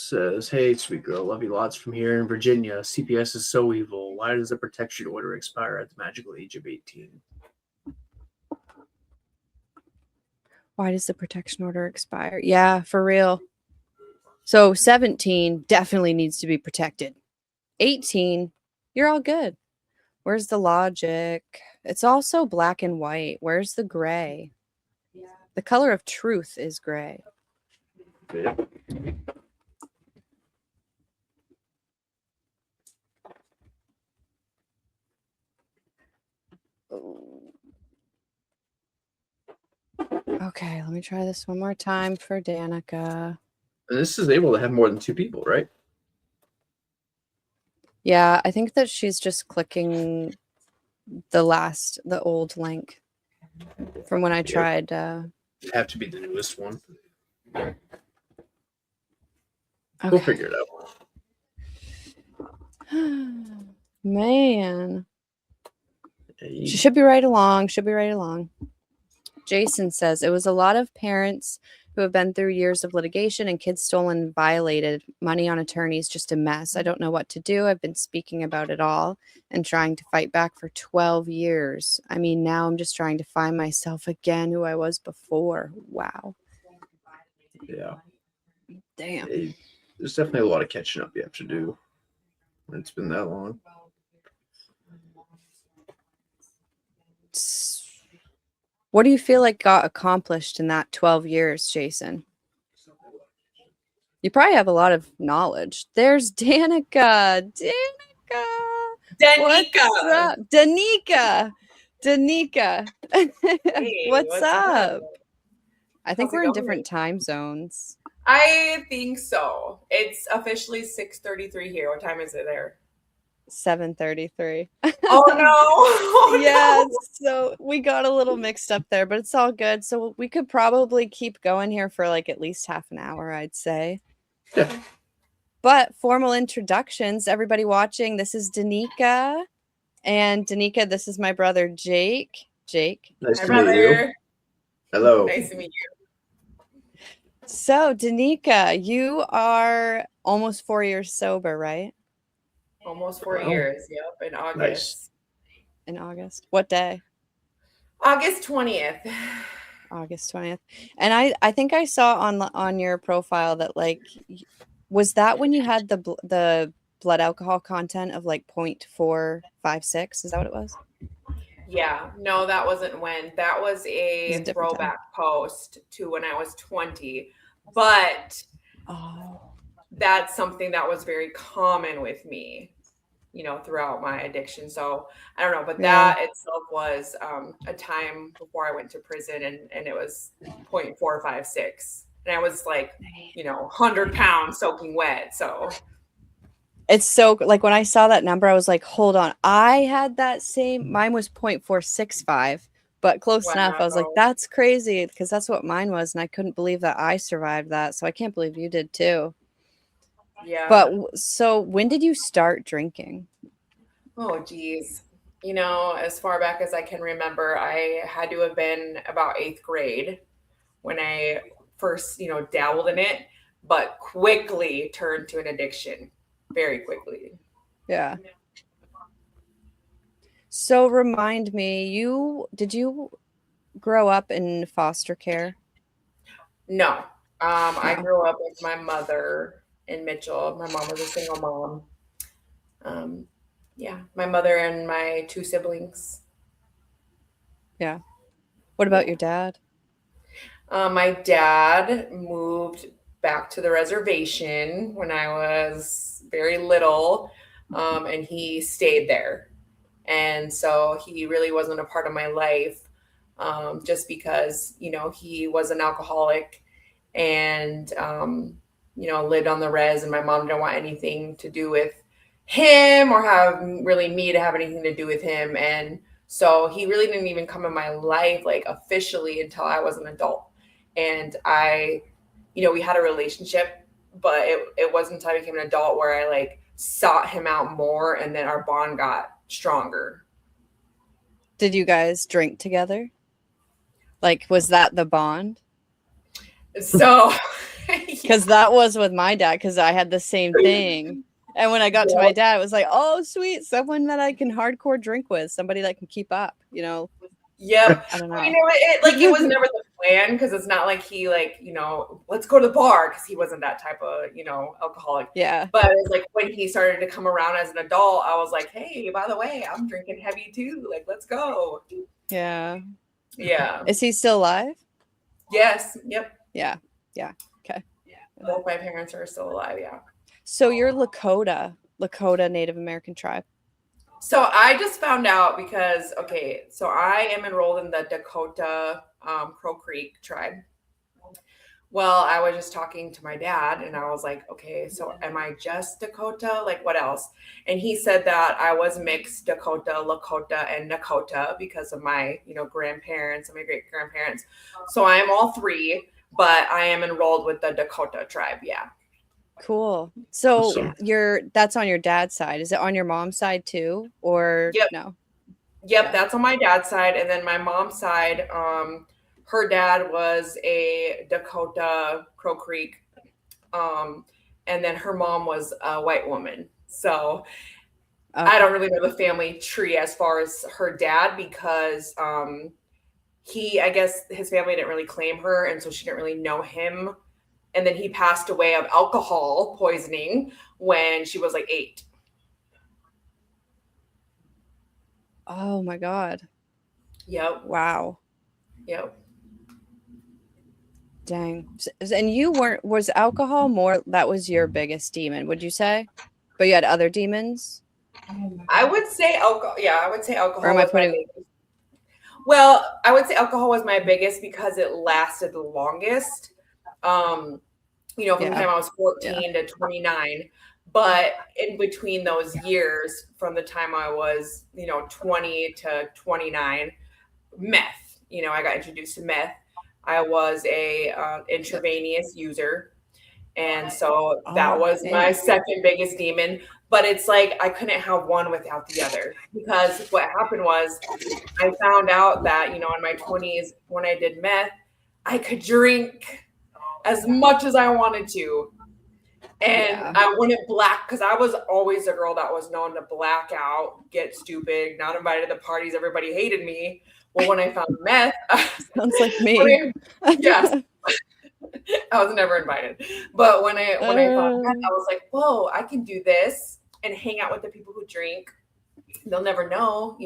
says, "Hey, sweet girl, love you lots from here in Virginia. CPS is so evil. Why does the protection order expire at the magical age of 18?" Why does the protection order expire? Yeah, for real. So 17 definitely needs to be protected. 18, you're all good. Where's the logic? It's also black and white. Where's the gray? The color of truth is gray. Yeah. Okay, let me try this one more time for Danica. And this is able to have more than 2 people, right? Yeah, I think that she's just clicking the old link from when I tried. It'd have to be the newest one. Okay. We'll figure it out. Man. Hey. She should be right along. Should be right along. Jason says it was a lot of parents who have been through years of litigation and kids stolen and violated. Money on attorneys, just a mess. I don't know what to do. I've been speaking about it all and trying to fight back for 12 years. I mean, now I'm just trying to find myself again, who I was before. Wow. Yeah. Damn. Hey, there's definitely a lot of catching up you have to do when it's been that long. What do you feel like got accomplished in that 12 years, Jason? You probably have a lot of knowledge. There's Danica. What's up? Danica. Hey, What's up? I think How's it we're in going? different time zones. I think so. It's officially 6:33 here. What time is it there? 7:33. Oh no! Oh, Yeah, no. so we got a little mixed up there, but it's all good. So we could probably keep going here for like at least half an hour, I'd say. Yeah. But formal introductions, everybody watching, this is Danica. And Danica, this is my brother Jake. Jake. Nice Hi, to meet you. brother. Hello. Nice to meet you. So, Danica, you are almost 4 years sober, right? Almost 4 Wow. years. Yep, in August. Nice. In August. What day? August 20th. August 20th. And I think I saw on your profile that like was that when you had the blood alcohol content of like 0.456? Is that what it was? Yeah, no, that wasn't when. That was It was a a different time. throwback post to when I was 20. But Oh. that's something that was very common with me, throughout my addiction. So I don't know, but Yeah. that itself was a time before I went to prison, and it was 0.456. And I was like, 100 pounds soaking wet. So It's so like when I saw that number, I was like, hold on. I had that same, mine was 0.465, but close enough. I was like, wow. that's crazy because that's what mine was. And I couldn't believe that I survived that. So I can't believe you did too. Yeah. But so when did you start drinking? Oh, geez. As far back as I can remember, I had to have been about 8th grade when I first, dabbled in it, but quickly turned to an addiction. Very quickly. Yeah. So remind me, did you grow up in foster care? No. I No. grew up with my mother in Mitchell. My mom was a single mom. Yeah, my mother and my 2 siblings. Yeah. What about your dad? My dad moved back to the reservation when I was very little, and he stayed there. And so he really wasn't a part of my life, just because, he was an alcoholic and lived on the res, and my mom didn't want anything to do with him or have really me to have anything to do with him. And so he really didn't even come in my life like officially until I was an adult. And we had a relationship, but it wasn't until I became an adult where I like sought him out more, and then our bond got stronger. Did you guys drink together? Like, was that the bond? So, because that was with my dad, because I had the same thing. And when I got to my dad, it was like, oh, sweet, someone that I can hardcore drink with, somebody that can keep up, Yep. I don't know. It was never the plan, because it's not like he let's go to the bar, because he wasn't that type of, alcoholic. Yeah. But it was like when he started to come around as an adult, I was like, hey, by the way, I'm drinking heavy too. Like, let's go. Yeah. Yeah. Is he still alive? Yes. Yep. Yeah. Okay. Both my parents are still alive. Yeah. So you're Lakota Native American tribe. So I just found out because, so I am enrolled in the Dakota Crow Creek tribe. Well, I was just talking to my dad, and I was like, okay, so am I just Dakota? Like, what else? And he said that I was mixed Dakota, Lakota, and Nakota because of my, grandparents and my great grandparents. So I am all three, but I am enrolled with the Dakota tribe. Yeah. Cool. So that's on your dad's side. Is it on your mom's side too, or no? Yep, that's on my dad's side, and then my mom's side, her dad was a Dakota Crow Creek, and then her mom was a white woman. So I don't really know the family tree as far as her dad, because I guess his family didn't really claim her, and so she didn't really know him. And then he passed away of alcohol poisoning when she was like 8. Oh my God. Yep. Wow. Yep. Dang. And was alcohol more, that was your biggest demon, would you say? But you had other demons? I would say alcohol. Yeah, I would say alcohol. Or am I putting... Well, I would say alcohol was my biggest because it lasted the longest. From the time I was 14 to 29. But in between those years, from the time I was, 20 to 29, meth. I got introduced to meth. I was a intravenous user. And so that was my second biggest demon. But it's like I couldn't have one without the other, because what happened was I found out that, in my 20s, when I did meth, I could drink as much as I wanted to. And I wouldn't because I was always a girl that was known to black out, get stupid, not invited to parties. Everybody hated me. Well, when I found meth, sounds like me. Yes. I was never invited. But when I found meth, I was like, whoa, I can do this and hang out with the people who drink. They'll never know,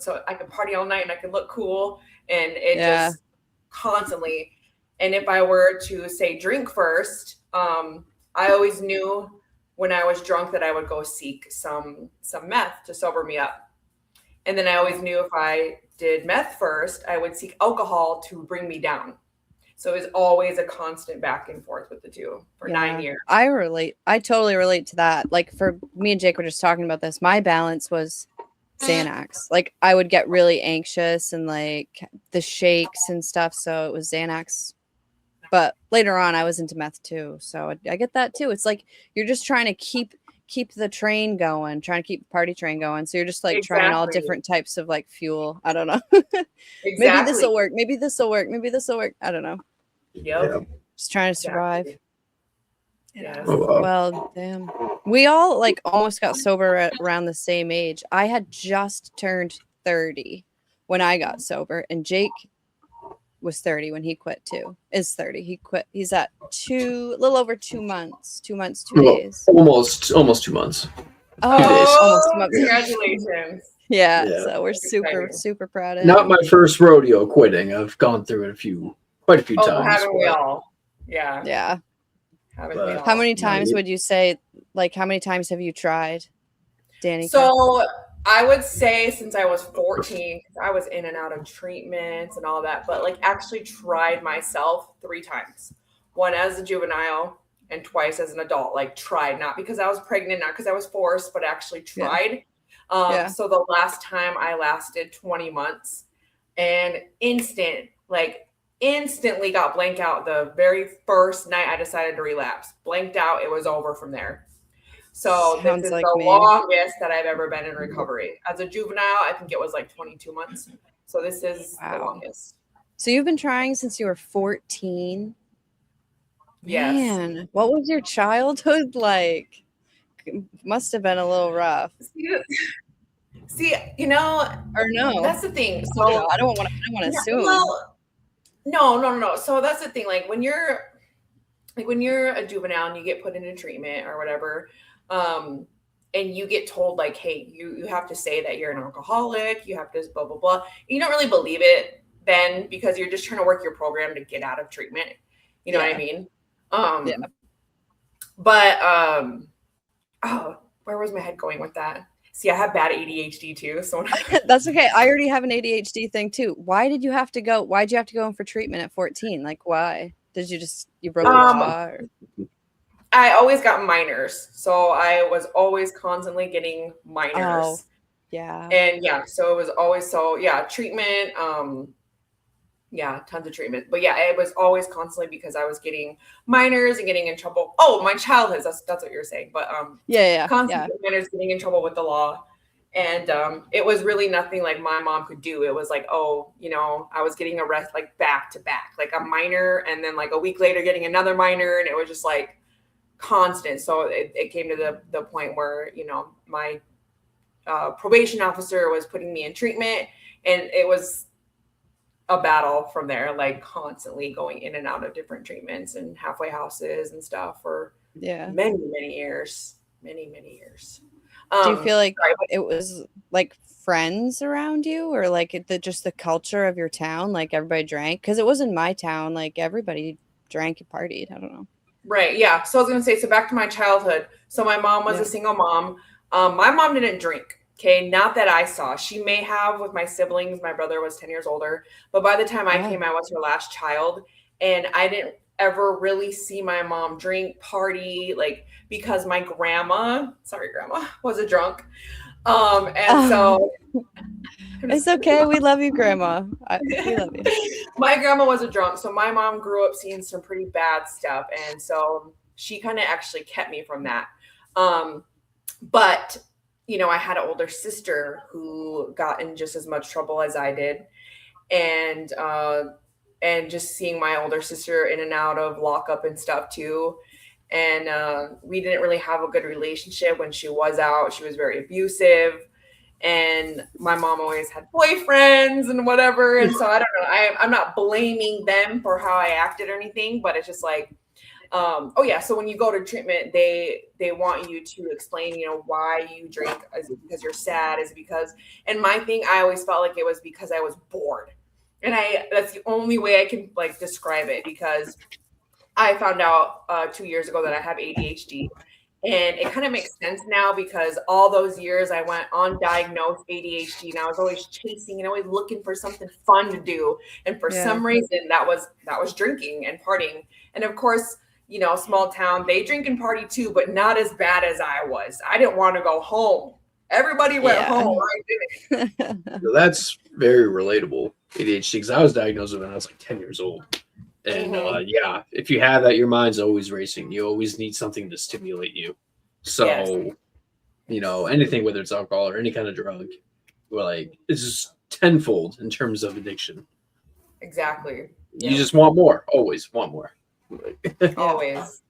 so I can party all night and I can look cool. And it just constantly. And if I were to say drink first, I always knew when I was drunk that I would go seek some meth to sober me up. And then I always knew if I did meth first, I would seek alcohol to bring me down. So it was always a constant back and forth with the two for 9 years. I totally relate to that. Like, for me and Jake were just talking about this. My balance was Xanax. Like, I would get really anxious and like the shakes and stuff. So it was Xanax. But later on, I was into meth too. So I get that too. It's like you're just trying to keep the train going, trying to keep the party train going. So you're just like trying all different types of like fuel. I don't know. Maybe this will work. Maybe this will work. Maybe this will work. I don't know. Yep. Just trying to survive. Yes. Well, damn. We all like almost got sober at around the same age. I had just turned 30 when I got sober, and Jake was 30 when he quit too. Is 30. He quit. He's at a little over 2 months. 2 months, 2 days. Almost 2 months. Almost 2 months. Congratulations. Yeah. So we're super proud of him. Not my first rodeo quitting. I've gone through it quite a few times. Haven't we all? Yeah. Yeah. Haven't we all? How many times would you say, like, how many times have you tried, Danica? So I would say since I was 14, I was in and out of treatments and all that, but like actually tried myself 3 times. one as a juvenile and twice as an adult. Like tried, not because I was pregnant, not because I was forced, but actually tried. Yeah. So the last time I lasted 20 months and instantly got blanked out the very first night I decided to relapse. Blanked out. It was over from there. So Sounds this is like the me. longest that I've ever been in recovery. As a juvenile, I think it was like 22 months. So this is the Wow. longest. So you've been trying since you were 14. Yes. Man, what was your childhood like? Must have been a little rough. See, you know, Or no? that's the thing. I don't So know. I don't want to assume. well, no. So that's the thing. Like when you're a juvenile and you get put into treatment or whatever, and you get told like, hey, you have to say that you're an alcoholic, you have to blah blah blah. You don't really believe it then because you're just trying to work your program to get out of treatment. You know what I mean? Yeah. But oh, where was my head going with that? See, I have bad ADHD too. So That's okay. I already have an ADHD thing too. Why'd you have to go in for treatment at 14? Like why? Did you broke a law? Or? I always got minors. So I was always constantly getting minors. Oh, yeah. And so it was always treatment. Tons of treatment. But it was always constantly because I was getting minors and getting in trouble. Oh, my childhood. That's what you're saying. But constantly minors getting in trouble with the law. And it was really nothing like my mom could do. It was like, I was getting arrested like back to back, like a minor, and then like a week later getting another minor, and it was just like constant. So it came to the point where my probation officer was putting me in treatment, and it was a battle from there, like constantly going in and out of different treatments and halfway houses and stuff for many years. Do you feel like it was like friends around you, or like just the culture of your town? Like everybody drank? Because it was in my town, like everybody drank and partied. I don't know. Right. Yeah. So I was going to say, so back to my childhood. So my mom was a single mom. My mom didn't drink. Okay. Not that I saw. She may have with my siblings. My brother was 10 years older. But by the time I came, I was her last child. And I didn't ever really see my mom drink, party, like, because my grandma was a drunk. So it's okay. We love you, Grandma. We love you. My grandma was a drunk. So my mom grew up seeing some pretty bad stuff. And so she kind of actually kept me from that. But, I had an older sister who got in just as much trouble as I did. And just seeing my older sister in and out of lockup and stuff too. And we didn't really have a good relationship when she was out. She was very abusive. And my mom always had boyfriends and whatever. And so I don't know. I'm not blaming them for how I acted or anything, but it's just like, so when you go to treatment, they want you to explain, why you drink. Is it because you're sad? Is it because, and my thing, I always felt like it was because I was bored. And that's the only way I can like describe it, because I found out 2 years ago that I have ADHD. And it kind of makes sense now, because all those years I went undiagnosed ADHD, and I was always chasing and always looking for something fun to do. And for some reason that was drinking and partying. And of course, small town, they drink and party too, but not as bad as I was. I didn't want to go home. Everybody went home. I didn't. So that's very relatable, ADHD, because I was diagnosed with it when I was like 10 years old. And if you have that, your mind's always racing. You always need something to stimulate you. So, anything, whether it's alcohol or any kind of drug, like it's just tenfold in terms of addiction. Exactly. You just want more. Always want more. Always.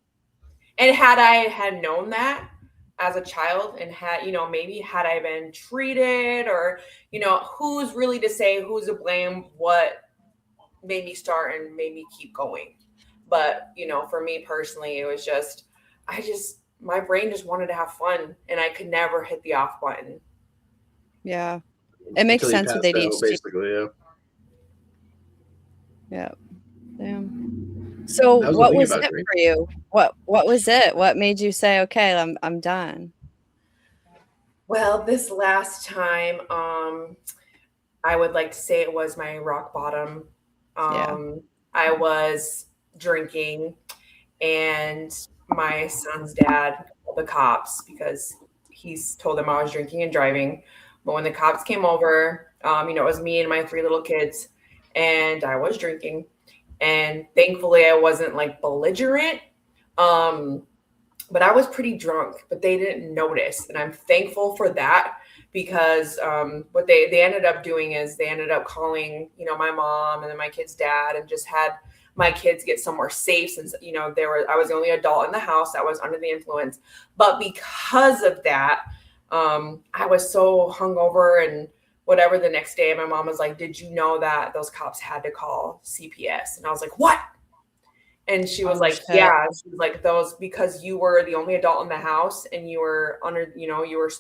And had I had known that as a child, and had, maybe had I been treated, or, who's really to say who's to blame, what made me start and made me keep going. But, for me personally, it was just, my brain just wanted to have fun, and I could never hit the off button. Yeah. It makes sense with ADHD. Basically, yeah. Damn. So what was it for you? What was it? What made you say, okay, I'm done? Well, this last time, I would like to say it was my rock bottom. I was drinking, and my son's dad called the cops because he's told them I was drinking and driving. But when the cops came over, it was me and my 3 little kids, and I was drinking. And thankfully, I wasn't like belligerent, but I was pretty drunk. But they didn't notice, and I'm thankful for that because what they ended up doing is they ended up calling, my mom and then my kid's dad, and just had my kids get somewhere safe since I was the only adult in the house that was under the influence. But because of that, I was so hungover and whatever the next day. My mom was like, "Did you know that those cops had to call CPS?" And I was like, "What?" And she was like, shit. "Yeah." She was like, "Those, because you were the only adult in the house and you were under, you were."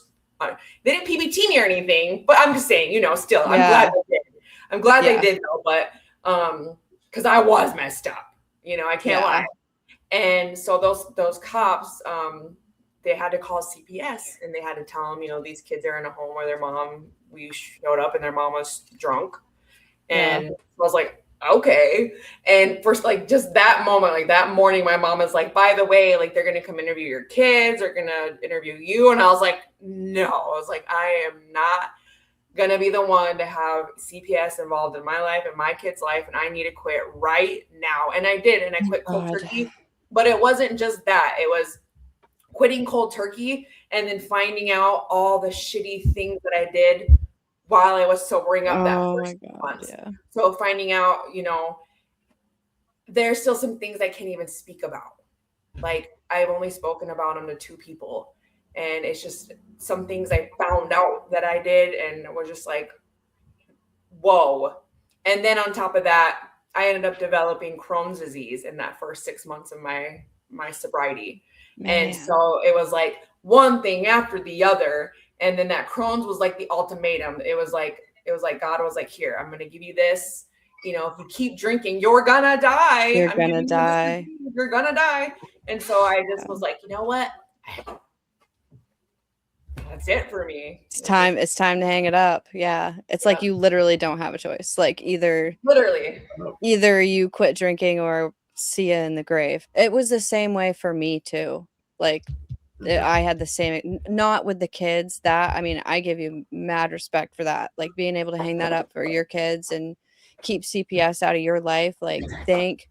They didn't PBT me or anything, but I'm just saying, still, I'm glad they did. I'm glad they did though, but because I was messed up, I can't lie. And so those cops, they had to call CPS and they had to tell them, these kids are in a home where their mom, we showed up and their mom was drunk. And I was like, okay. And first, like, just that moment, like that morning, my mom was like, "By the way, like, they're going to come interview your kids. They're going to interview you." And I was like, no, I was like, I am not going to be the one to have CPS involved in my life and my kid's life. And I need to quit right now. And I did. And I quit cold turkey. But it wasn't just that. It was quitting cold turkey and then finding out all the shitty things that I did while I was sobering up that first month. Yeah. So finding out, there's still some things I can't even speak about. Like, I've only spoken about them to 2 people. And it's just some things I found out that I did and was just like, whoa. And then on top of that, I ended up developing Crohn's disease in that first 6 months of my sobriety. Man. And so it was like one thing after the other. And then that Crohn's was like the ultimatum. It was like God was like, "Here, I'm going to give you this. If you keep drinking, you're going to die. You're going to die. You're going to die." And so I just was like, you know what? That's it for me. It's time to hang it up. Yeah. It's like you literally don't have a choice. Like either you quit drinking or see you in the grave. It was the same way for me too. Like I had the same, not with the kids. That, I mean, I give you mad respect for that. Like being able to hang that up for your kids and keep CPS out of your life. Like thank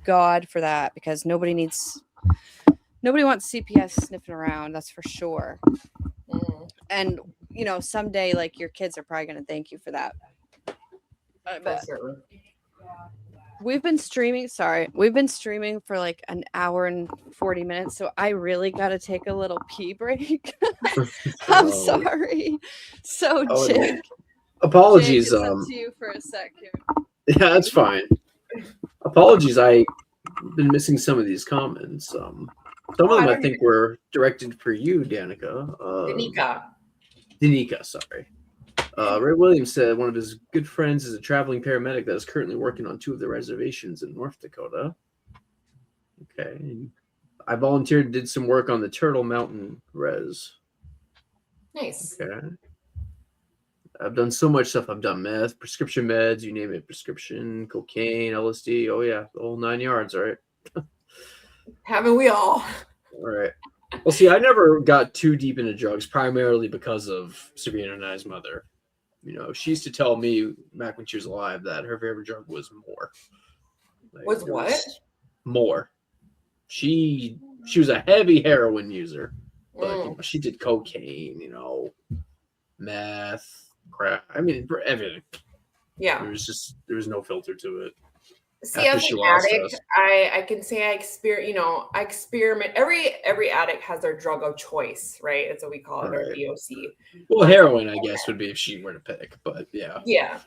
God for that, because nobody wants CPS sniffing around. That's for sure. And someday, like, your kids are probably going to thank you for that. But we've been streaming for like an hour and 40 minutes. So I really got to take a little pee break. I'm sorry. So Jake, apologies. Jake, it's up to you for a second. Yeah, that's fine. Apologies. I've been missing some of these comments. Some of them I think were directed for you, Danica. Danica, sorry. Ray Williams said one of his good friends is a traveling paramedic that is currently working on 2 of the reservations in North Dakota. Okay. And I volunteered and did some work on the Turtle Mountain res. Nice. Okay. I've done so much stuff. I've done meth, prescription meds, you name it, prescription, cocaine, LSD. Oh, yeah, the whole 9 yards, right? Haven't we all? All right. Well, see, I never got too deep into drugs, primarily because of Sabrina and I's mother. She used to tell me back when she was alive that her favorite drug was more. Like, what? More. She was a heavy heroin user, but she did cocaine, meth, crack. I mean, for everything. Yeah. There was no filter to it. See, as an addict, I can say I experiment. Every addict has their drug of choice, right? That's what we call it, or DOC. Well, heroin, I guess, would be if she were to pick, but yeah. Yeah.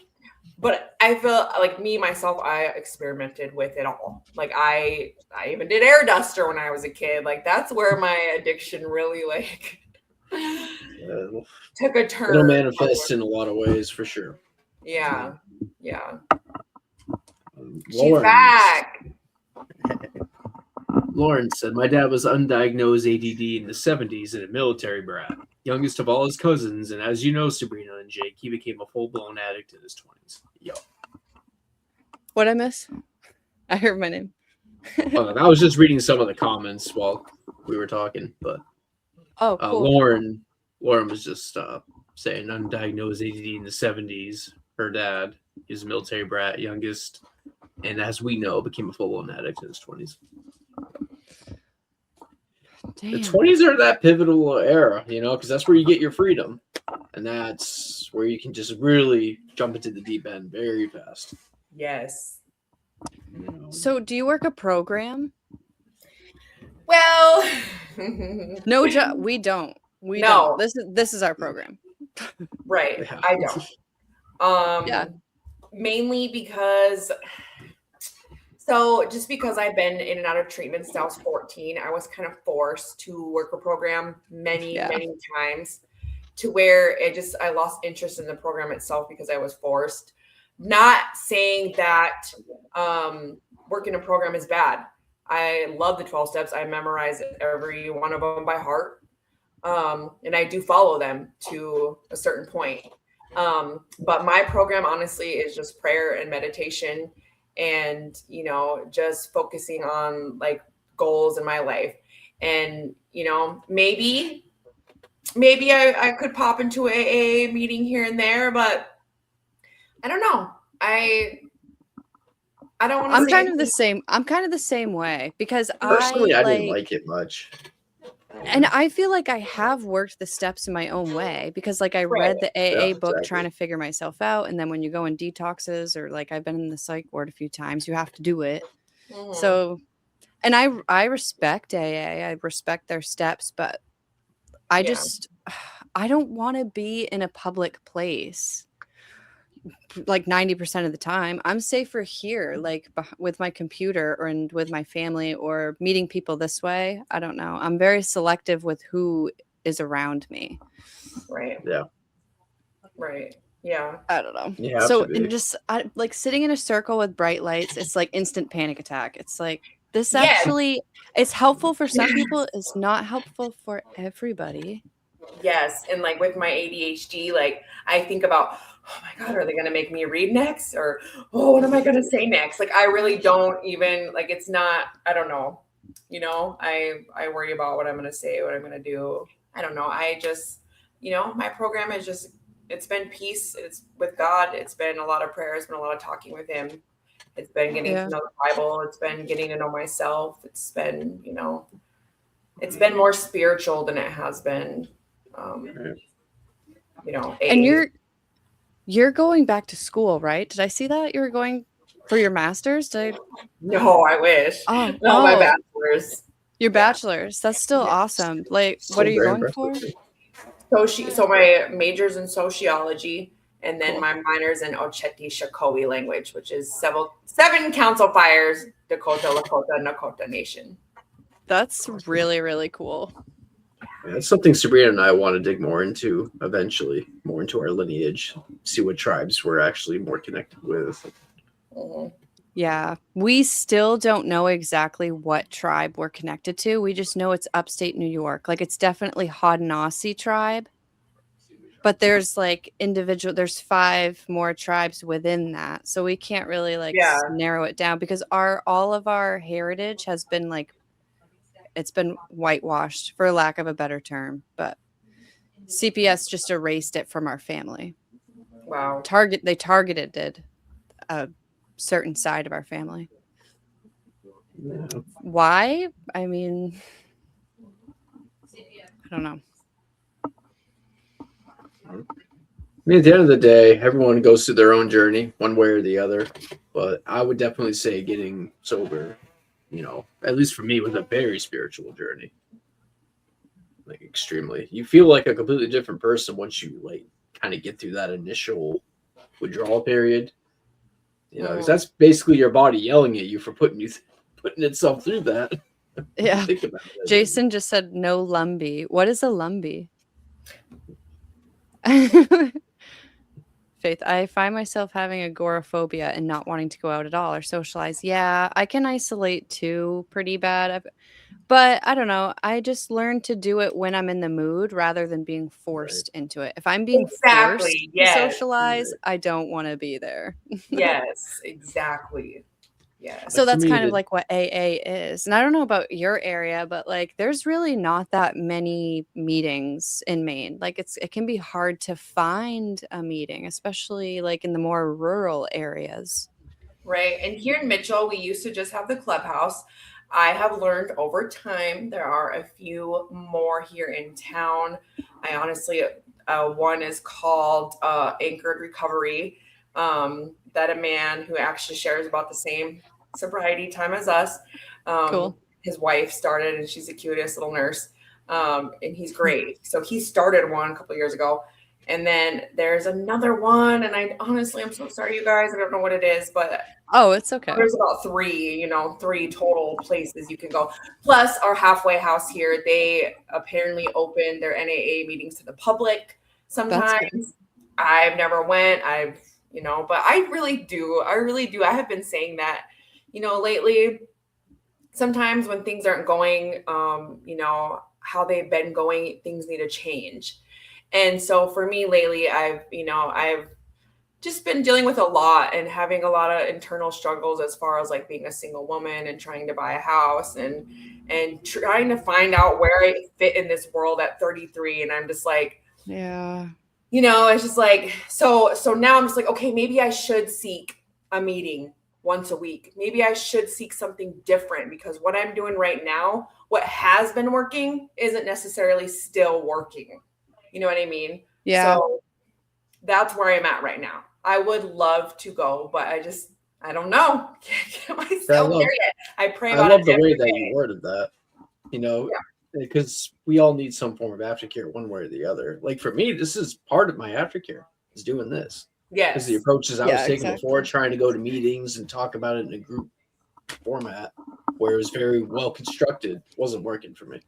But I feel like myself, I experimented with it all. Like I even did air duster when I was a kid. Like that's where my addiction really took a turn. It'll manifest in a lot of ways for sure. Yeah. Yeah. She's back. Lauren said, "My dad was undiagnosed ADD in the 70s and a military brat, youngest of all his cousins. And as you know, Sabrina and Jake, he became a full-blown addict in his 20s. Yo." What'd I miss? I heard my name. I was just reading some of the comments while we were talking, but Oh, cool. Lauren was just saying undiagnosed ADD in the 70s. Her dad is a military brat, youngest, and as we know, became a full-blown addict in his 20s. Damn. The 20s are that pivotal era, because that's where you get your freedom. And that's where you can just really jump into the deep end very fast. Yes. So, do you work a program? Well, No, we don't. We No. don't. This is our program. right. Yeah. I don't. Yeah. Mainly because, so just because I've been in and out of treatment since I was 14, I was kind of forced to work a program many times, to where I lost interest in the program itself because I was forced. Not saying that working a program is bad. I love the 12 steps. I memorize every one of them by heart. And I do follow them to a certain point. But my program, honestly, is just prayer and meditation and, just focusing on like goals in my life. And, maybe I could pop into a meeting here and there, but I don't know. I don't want to. I'm kind of the same. I'm kind of the same way because Personally, I didn't like it much. And I feel like I have worked the steps in my own way because like I read the AA book trying to figure myself out. And then when you go in detoxes or like I've been in the psych ward a few times, you have to do it. Mm-hmm. So, and I respect AA. I respect their steps, but I don't want to be in a public place. Like 90% of the time, I'm safer here, like with my computer and with my family or meeting people this way. I don't know. I'm very selective with who is around me. Right. Yeah. Right. Yeah. I don't know. Yeah. So and just like sitting in a circle with bright lights, it's like instant panic attack. It's like this actually, it's helpful for some people. It's not helpful for everybody. Yes. And like with my ADHD, like I think about, oh my God, are they going to make me read next? Or, oh, what am I going to say next? Like, I really don't even, like, it's not, I don't know. I worry about what I'm going to say, what I'm going to do. I don't know. I just, my program is just, it's been peace. It's with God. It's been a lot of prayer. It's been a lot of talking with him. It's been getting to know the Bible. It's been getting to know myself. It's been, it's been more spiritual than it has been, And you're going back to school, right? Did I see that you were going for your master's? No, I wish. Oh, my bachelor's. Your bachelor's. That's still awesome. Like, what are you going for? So my major's in sociology, and then my minor's in Oceti Shakoe language, which is seven council fires, Dakota, Lakota, Nakota Nation. That's really, really cool. Yeah, it's something Sabrina and I want to dig more into eventually, more into our lineage, see what tribes we're actually more connected with. Mm-hmm. Yeah, we still don't know exactly what tribe we're connected to. We just know it's upstate New York. Like it's definitely Haudenosaunee tribe, but there's like there's 5 more tribes within that. So we can't really narrow it down because all of our heritage has been it's been whitewashed for lack of a better term, but CPS just erased it from our family. Wow. They targeted a certain side of our family. Yeah. Why? I mean, I don't know. I mean, at the end of the day, everyone goes through their own journey, one way or the other. But I would definitely say getting sober, at least for me, was a very spiritual journey. Like extremely. You feel like a completely different person once you kind of get through that initial withdrawal period. Because that's basically your body yelling at you for putting itself through that. Yeah. Think about it. Jason just said no Lumbee. What is a Lumbee? Faith, I find myself having agoraphobia and not wanting to go out at all or socialize. Yeah, I can isolate too pretty bad. But I don't know. I just learned to do it when I'm in the mood rather than being forced into it. If I'm being forced to socialize, I don't want to be there. Yes, exactly. Yeah. So Like, for that's me, kind of like what AA is. And I don't know about your area, but like there's really not that many meetings in Maine. Like it can be hard to find a meeting, especially like in the more rural areas. Right. And here in Mitchell, we used to just have the clubhouse. I have learned over time there are a few more here in town. I honestly, one is called Anchored Recovery, that a man who actually shares about the same sobriety time as us. Cool. His wife started, and she's the cutest little nurse, and he's great. So he started one a couple years ago. And then there's another one, and I'm so sorry, you guys. I don't know what it is, but Oh, it's okay. there's about three total places you can go. Plus, our halfway house here, they apparently open their NAA meetings to the public sometimes. I've never went. But I really do. I have been saying that, lately. Sometimes when things aren't going, how they've been going, things need to change. And so for me lately, I've just been dealing with a lot and having a lot of internal struggles as far as like being a single woman and trying to buy a house and trying to find out where I fit in this world at 33. And I'm just like, Yeah. it's just like, so now I'm just like, okay, maybe I should seek a meeting once a week. Maybe I should seek something different, because what I'm doing right now, what has been working isn't necessarily still working. You know what I mean? Yeah. So that's where I'm at right now. I would love to go, but I don't know. Can't get myself there yet. I pray about it. I love the way every that day. you worded that, because we all need some form of aftercare one way or the other. Like for me, this is part of my aftercare, is doing this. Because Yes. the approaches I was taking exactly. before, trying to go to meetings and talk about it in a group format where it was very well constructed, wasn't working for me.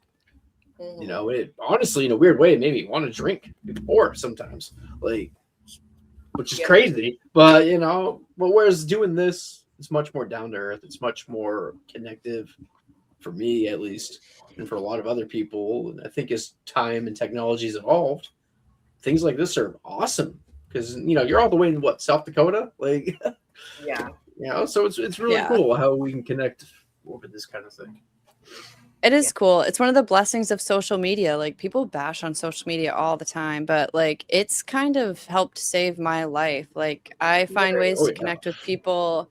Mhm. It honestly, in a weird way, it made me want to drink more sometimes, like, which is Yep. crazy. But whereas doing this, it's much more down to earth. It's much more connective, for me at least, and for a lot of other people. And I think as time and technology has evolved, things like this are awesome, because you're all the way in South Dakota, like, Yeah. so it's really cool how we can connect over this kind of thing. It is cool. It's one of the blessings of social media. Like people bash on social media all the time, but like it's kind of helped save my life. Like I find ways to connect with people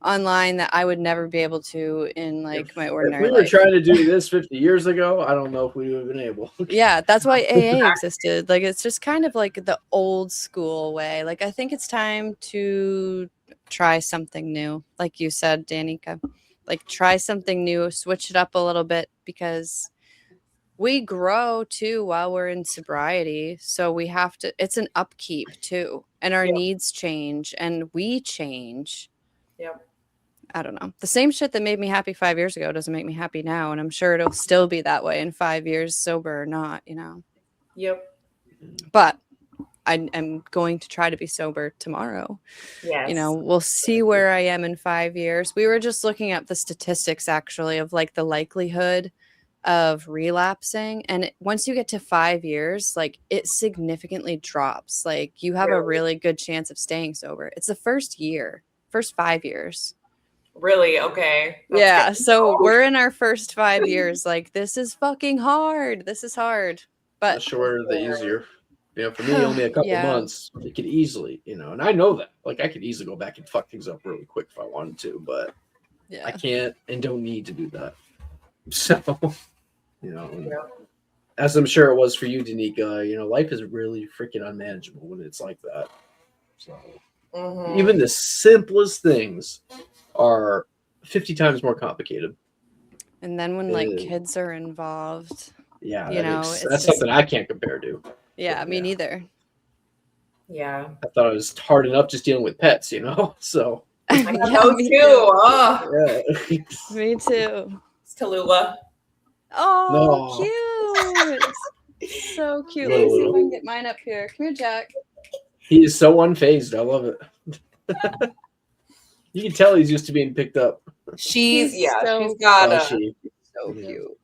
online that I would never be able to in like my ordinary If we were life. trying to do this 50 years ago, I don't know if we would have been able. Yeah, that's why AA existed. Like it's just kind of like the old school way. Like I think it's time to try something new. Like you said, Danica. Like try something new, switch it up a little bit, because we grow too while we're in sobriety. So we have to, it's an upkeep too. And our needs change and we change. Yep. I don't know. The same shit that made me happy 5 years ago doesn't make me happy now. And I'm sure it'll still be that way in 5 years, sober or not, Yep. But I'm going to try to be sober tomorrow. Yes. We'll see where I am in 5 years. We were just looking at the statistics actually of like the likelihood of relapsing. And once you get to 5 years, like it significantly drops. Like you have a really good chance of staying sober. It's the first 5 years. Really? Okay. Yeah. So we're in our first 5 years. Like this is fucking hard. This is hard. But the shorter, the easier. For me, only a couple months, it could easily, and I know that. Like I could easily go back and fuck things up really quick if I wanted to, but I can't and don't need to do that. So, as I'm sure it was for you, Danica, life is really freaking unmanageable when it's like that. So even the simplest things are 50 times more complicated. And then when like kids are involved, that's something I can't compare to. Yeah, me neither. Yeah. I thought it was hard enough just dealing with pets, so. I know me too. Oh. Yeah. Me too. It's Tallulah. Oh, cute. So cute. Let me see if I can get mine up here. Come here, Jack. He is so unfazed. I love it. You can tell he's used to being picked up. She's got so cute.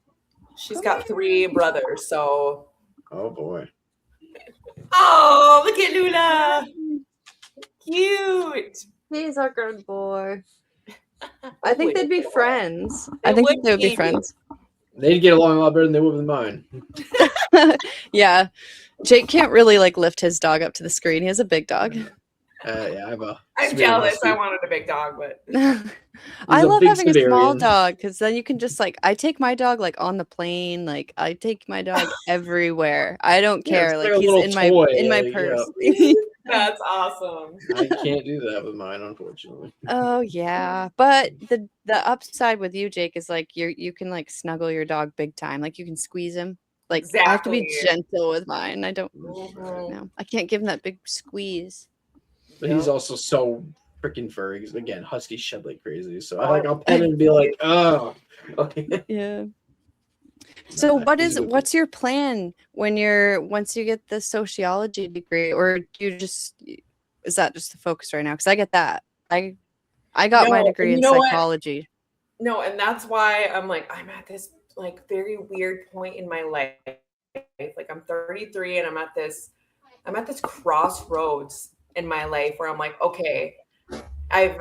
She's got 3 brothers, so. Oh boy. Oh, look at Lula. Cute. He's a good boy. I think they'd be friends. I think they would be friends. They'd get along a lot better than they would with mine. Yeah. Jake can't really like lift his dog up to the screen. He has a big dog. Yeah, I have a. I'm Siberian jealous. Husky. I wanted a big dog, but I He's a love big having a small Siberian. dog because then you can just like I take my dog like on the plane. Like I take my dog everywhere. I don't Yeah, care. it's Like like a he's little in toy, my like, purse. that's awesome. I can't do that with mine, unfortunately. Oh yeah. But the upside with you, Jake, is like you can like snuggle your dog big time. Like you can squeeze him. Like I have to be Exactly. gentle with mine. I don't Mhm. know. I can't give him that big squeeze. But he's Yep. also so freaking furry. 'Cause, again, huskies shed like crazy. So I'll pet him and be like, oh. Yeah. So He's a good what's your plan when once you get the sociology degree, or do you just is that just the focus right now? Because I get that. I got my No, degree and in you know what? psychology. No, and that's why I'm like, I'm at this like very weird point in my life. Like I'm 33 and I'm at this crossroads in my life where I'm like, okay, I'm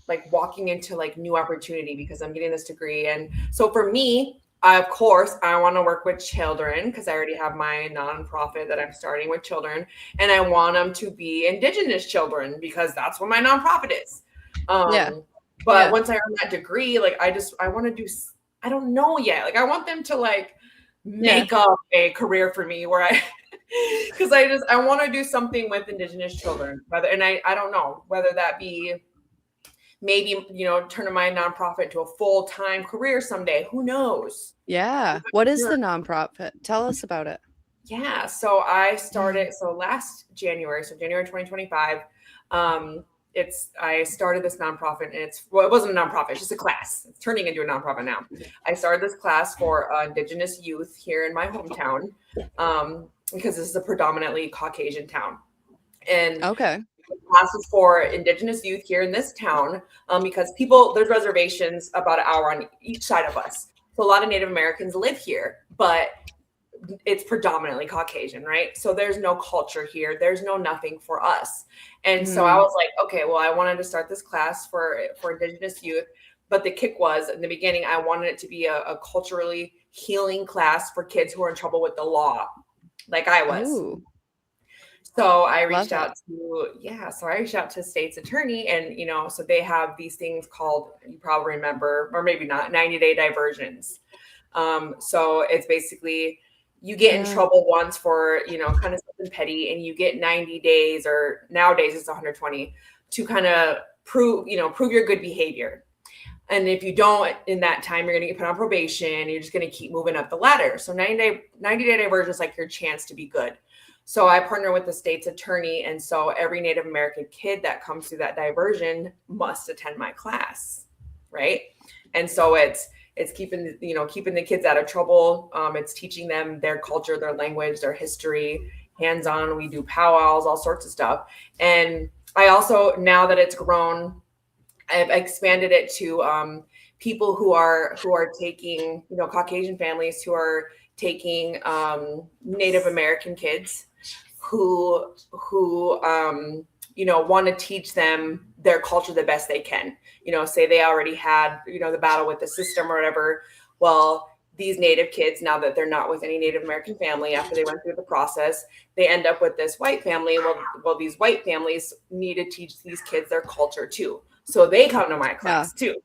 like walking into like new opportunity because I'm getting this degree. And so for me, of course, I want to work with children because I already have my nonprofit that I'm starting with children, and I want them to be Indigenous children because that's what my nonprofit is. Yeah. But Yeah. once I earn that degree, like I want to do. I don't know yet. Like I want them to like make up a career for me where I because I want to do something with Indigenous children. I don't know whether that be maybe turning my nonprofit to a full-time career someday. Who knows? Yeah. What is the nonprofit? Tell us about it. Yeah, so I started last January, so January 2025. I started this nonprofit, and it wasn't a nonprofit, it's just a class. It's turning into a nonprofit now. I started this class for Indigenous youth here in my hometown, because this is a predominantly Caucasian town. And Okay. classes for Indigenous youth here in this town, because there's reservations about an hour on each side of us. So a lot of Native Americans live here, but it's predominantly Caucasian, right? So there's no culture here. There's no nothing for us. And so I was like, okay, well, I wanted to start this class for Indigenous youth. But the kick was, in the beginning, I wanted it to be a culturally healing class for kids who are in trouble with the law, like I was. Ooh. So I reached out to state's attorney, and so they have these things called, you probably remember, or maybe not, 90-day diversions. So it's basically you get in trouble once for kind of something petty, and you get 90 days, or nowadays it's 120, to kind of prove your good behavior. And if you don't in that time, you're going to get put on probation, and you're just going to keep moving up the ladder. So 90-day diversion is like your chance to be good. So I partner with the state's attorney, and so every Native American kid that comes through that diversion must attend my class, right? And so it's keeping the kids out of trouble. It's teaching them their culture, their language, their history, hands-on. We do powwows, all sorts of stuff. And I also, now that it's grown, I've expanded it to people who are taking, Caucasian families who are taking Native American kids who want to teach them their culture the best they can. Say they already had, the battle with the system or whatever. Well, these Native kids, now that they're not with any Native American family, after they went through the process, they end up with this white family. Well, these white families need to teach these kids their culture too. So they come to my class too.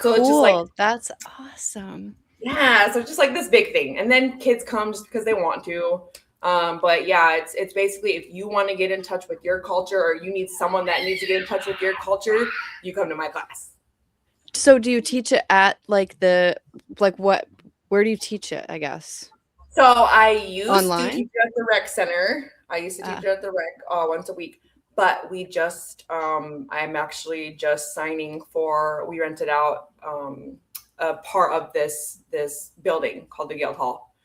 So it's just like, that's awesome. Yeah. So it's just like this big thing. And then kids come just because they want to. But yeah, it's basically, if you want to get in touch with your culture, or you need someone that needs to get in touch with your culture, you come to my class. So do you teach it at where do you teach it, I guess? So I used Online? to teach it at the rec center. I used to teach it at the rec once a week. But we just, I'm actually just signing we rented out a part of this building called the Guild Hall.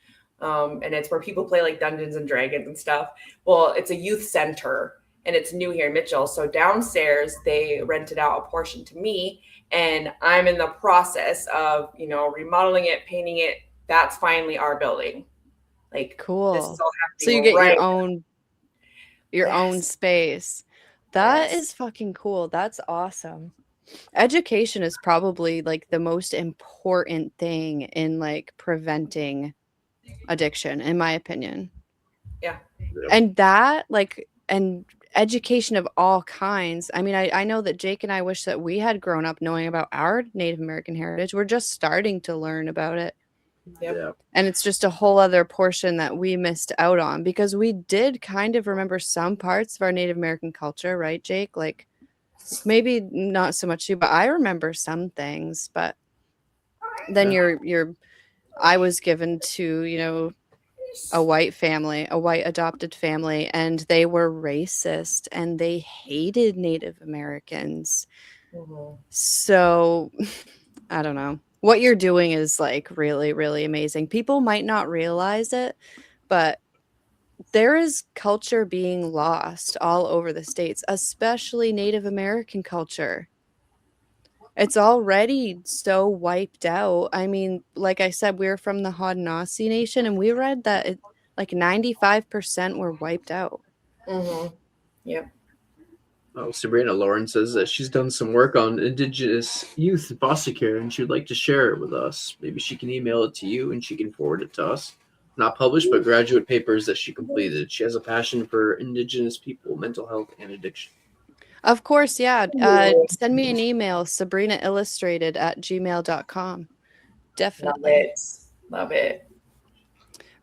And it's where people play like Dungeons and Dragons and stuff. Well, it's a youth center, and it's new here in Mitchell. So downstairs, they rented out a portion to me, and I'm in the process of, remodeling it, painting it. That's finally our building. Like, cool. This is all so you get your own space. That is fucking cool. That's awesome. Education is probably like the most important thing in like preventing addiction, in my opinion. Yeah. And that like and education of all kinds. I mean, I know that Jake and I wish that we had grown up knowing about our Native American heritage. We're just starting to learn about it. Yep. Yeah. And it's just a whole other portion that we missed out on because we did kind of remember some parts of our Native American culture, right, Jake? Like maybe not so much you, but I remember some things. But then I was given to, a white family, a white adopted family, and they were racist and they hated Native Americans. Mhm. So I don't know. What you're doing is like really, really amazing. People might not realize it, but there is culture being lost all over the states, especially Native American culture. It's already so wiped out. I mean, like I said, we're from the Haudenosaunee Nation, and we read that like 95% were wiped out. Mhm. Yep. Oh, Sabrina Lauren says that she's done some work on Indigenous youth foster care and she would like to share it with us. Maybe she can email it to you and she can forward it to us. Not published, but graduate papers that she completed. She has a passion for Indigenous people, mental health, and addiction. Of course, yeah. Send me an email, sabrinaillustrated@gmail.com. Love Definitely. it. Love it.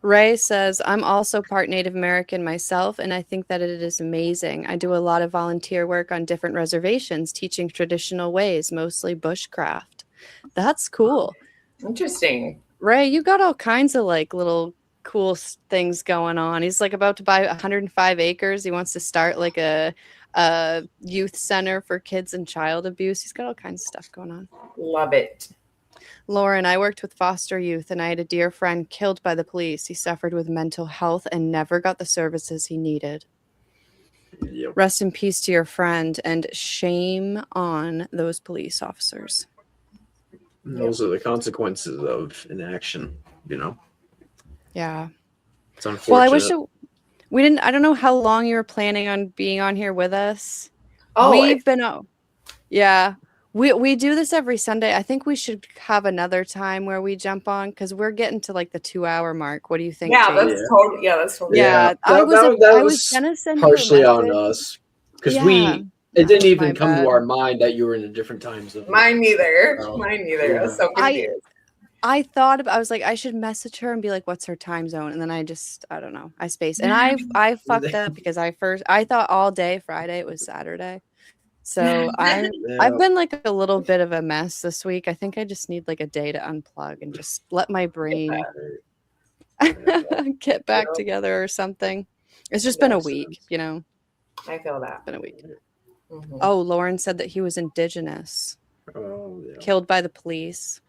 Ray says, I'm also part Native American myself, and I think that it is amazing. I do a lot of volunteer work on different reservations, teaching traditional ways, mostly bushcraft. That's cool. Interesting. Ray, you got all kinds of like little cool things going on. He's like about to buy 105 acres. He wants to start like a youth center for kids and child abuse. He's got all kinds of stuff going on. Love it. Lauren, I worked with foster youth and I had a dear friend killed by the police. He suffered with mental health and never got the services he needed. Yep. Rest in peace to your friend and shame on those police officers. Those are the consequences of inaction, Yeah. It's unfortunate. Well, I wish we didn't. I don't know how long you were planning on being on here with us. Oh, We've been out. Yeah. We do this every Sunday. I think we should have another time where we jump on because we're getting to like the 2-hour mark. What do you think, yeah, Jake? that's totally. Yeah, that's totally. Yeah, I was gonna send you a partially on message. us because Yeah. it didn't My even come bad. to our mind that you were in a different time zone. Mine neither. Oh, Mine neither. I was yeah. so confused. I was like, I should message her and be like, what's her time zone? And then I don't know. I spaced. And I fucked up because I thought all day Friday it was Saturday. So I've been like a little bit of a mess this week. I think I just need like a day to unplug and just let my brain get back together or something. It's just been a week, I feel that. It's been a week. Mhm. Oh, Lauren said that he was Indigenous, killed by the police.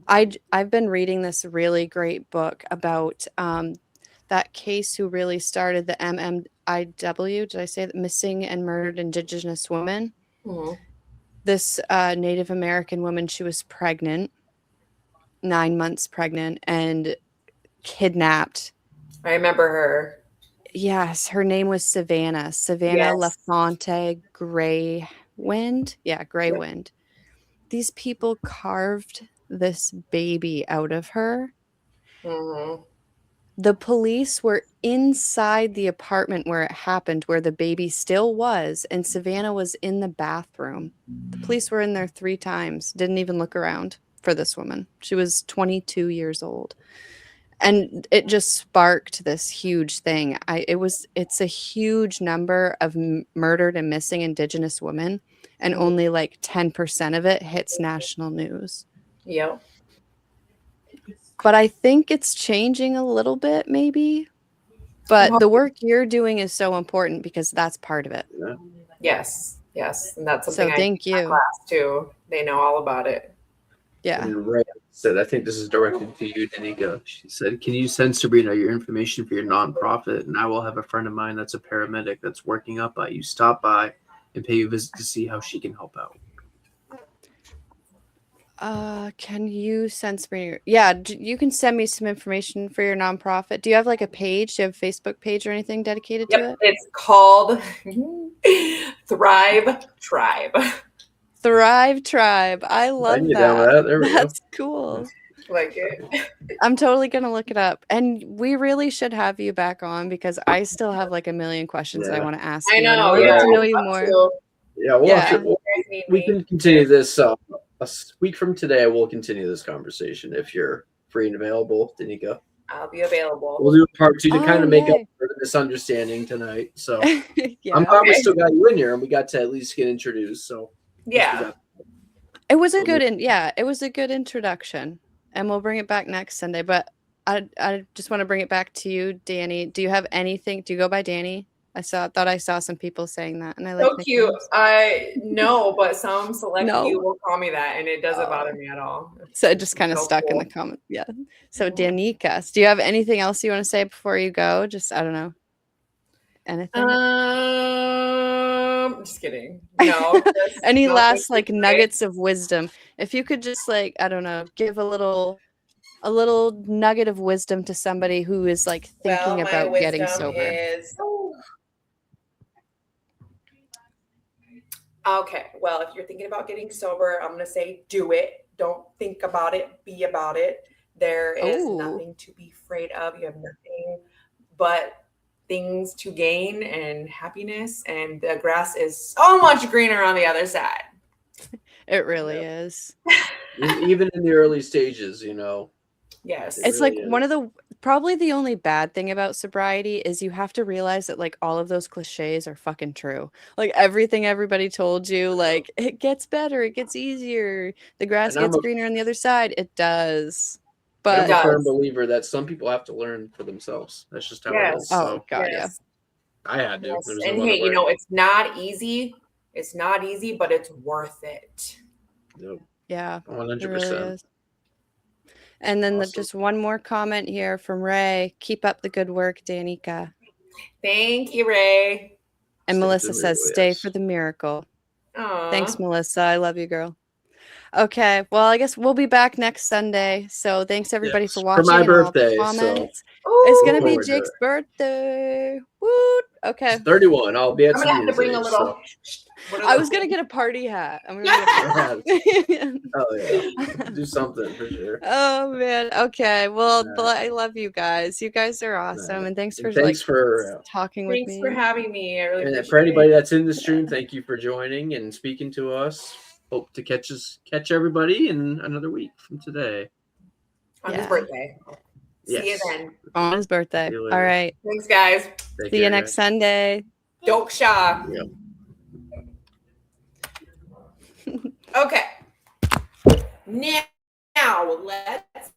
I've been reading this really great book about that case who really started the MMIW. Did I say that? Missing and Murdered Indigenous Women. Mhm. This Native American woman, she was pregnant, 9 months pregnant, and kidnapped. I remember her. Yes, her name was Savannah Yes. LaFonte Greywind. Yeah, Greywind. These people carved this baby out of her. Mhm. The police were inside the apartment where it happened, where the baby still was, and Savannah was in the bathroom. The police were in there 3 times, didn't even look around for this woman. She was 22 years old. And it just sparked this huge thing. It's a huge number of murdered and missing Indigenous women, and only like 10% of it hits national news. Yep. But I think it's changing a little bit, maybe. But the work you're doing is so important because that's part of it. Yes. Yes. And that's something So I thank teach my you. class too. They know all about it. Yeah. And Ray said, I think this is directed to you, Danica. She said, can you send Sabrina your information for your nonprofit? And I will have a friend of mine that's a paramedic that's working up by you. Stop by and pay you a visit to see how she can help out. Can you send me? Yeah, you can send me some information for your nonprofit. Do you have like a page? Do you have a Facebook page or anything dedicated to it? It's called Thrive Tribe. Thrive Tribe. I love can get down with that. that. There we go. That's cool. Like it. I'm totally gonna look it up. And we really should have you back on because I still have like a million questions that I Yeah. want to ask I you. And I know. want to Yeah. get to know I'd you love more. to. Yeah, we'll Yeah. have to, we can continue this. A week from today, we'll continue this conversation if you're free and available, Danica. I'll be available. We'll do a part 2 to Oh, kind of make up yay. for the misunderstanding tonight. So Yeah. I'm glad we Okay. still got you in here and we got to at least get introduced. So Yeah. It was a good it was a good introduction. And we'll bring it back next Sunday. But I just want to bring it back to you, Danny. Do you have anything? Do you go by Danny? Thought I saw some people saying that, and I like So cute. nicknames. I know, but some select No. few will call me that, and it doesn't bother me at all. So it just kind of So stuck in cool. the comment. Yeah. So Danica, do you have anything else you want to say before you go? Just I don't know. Anything? Just kidding. No. just Any no, last thank like you, nuggets of wisdom? If you could just like I don't know, give a little nugget of wisdom to somebody who is like thinking my about getting wisdom sober. is okay. Well, if you're thinking about getting sober, I'm gonna say do it. Don't think about it. Be about it. There is Ooh. nothing to be afraid of. You have nothing but things to gain and happiness, and the grass is so much greener on the other side. It really is. even in the early stages, you know. Yes. It's really like is. one of the probably the only bad thing about sobriety is you have to realize that like all of those cliches are fucking true. Like everything everybody told you, like it gets better, it gets easier, the grass And I'm gets a- greener on the other side. It does. But I'm But a firm does. believer that some people have to learn for themselves. That's just how it Yes. is. oh So god, Yes. I had to. Yes. There's And no hey, other way. you know, it's not easy. It's not easy, but it's worth it. Yep, yeah, 100%. it really is. And then Awesome. just one more comment here from Ray. Keep up the good work, Danica. Thank you, Ray. And Stay Melissa for the says, miracle, stay yes. for the miracle. Aw. Thanks, Melissa. I love you, girl. Okay, well, I guess we'll be back next Sunday. So thanks everybody Yes, for for watching. my and all the birthday, so comments. Ooh, It's gonna be forward to Jake's it. birthday. Woot! Okay. It's 31. I'll be at I'm gonna have to Selena's bring a age. little. So. What are I those was gonna things? get a party hat. I'm gonna get Oh yeah, do something for sure. Oh man. Okay. Well, All but I love you guys. You guys are awesome, and thanks for And thanks like for talking with Thanks me. for having me. I really and appreciate for anybody it. that's in the stream, thank you for joining and speaking to us. Hope to catch everybody in another week from today. On his Yeah. birthday. See you Yes. then. On his birthday. See you All later. right. Thanks, guys. Take See you care, next guys. Sunday. Doke Shaw. Yep. Okay. Now let's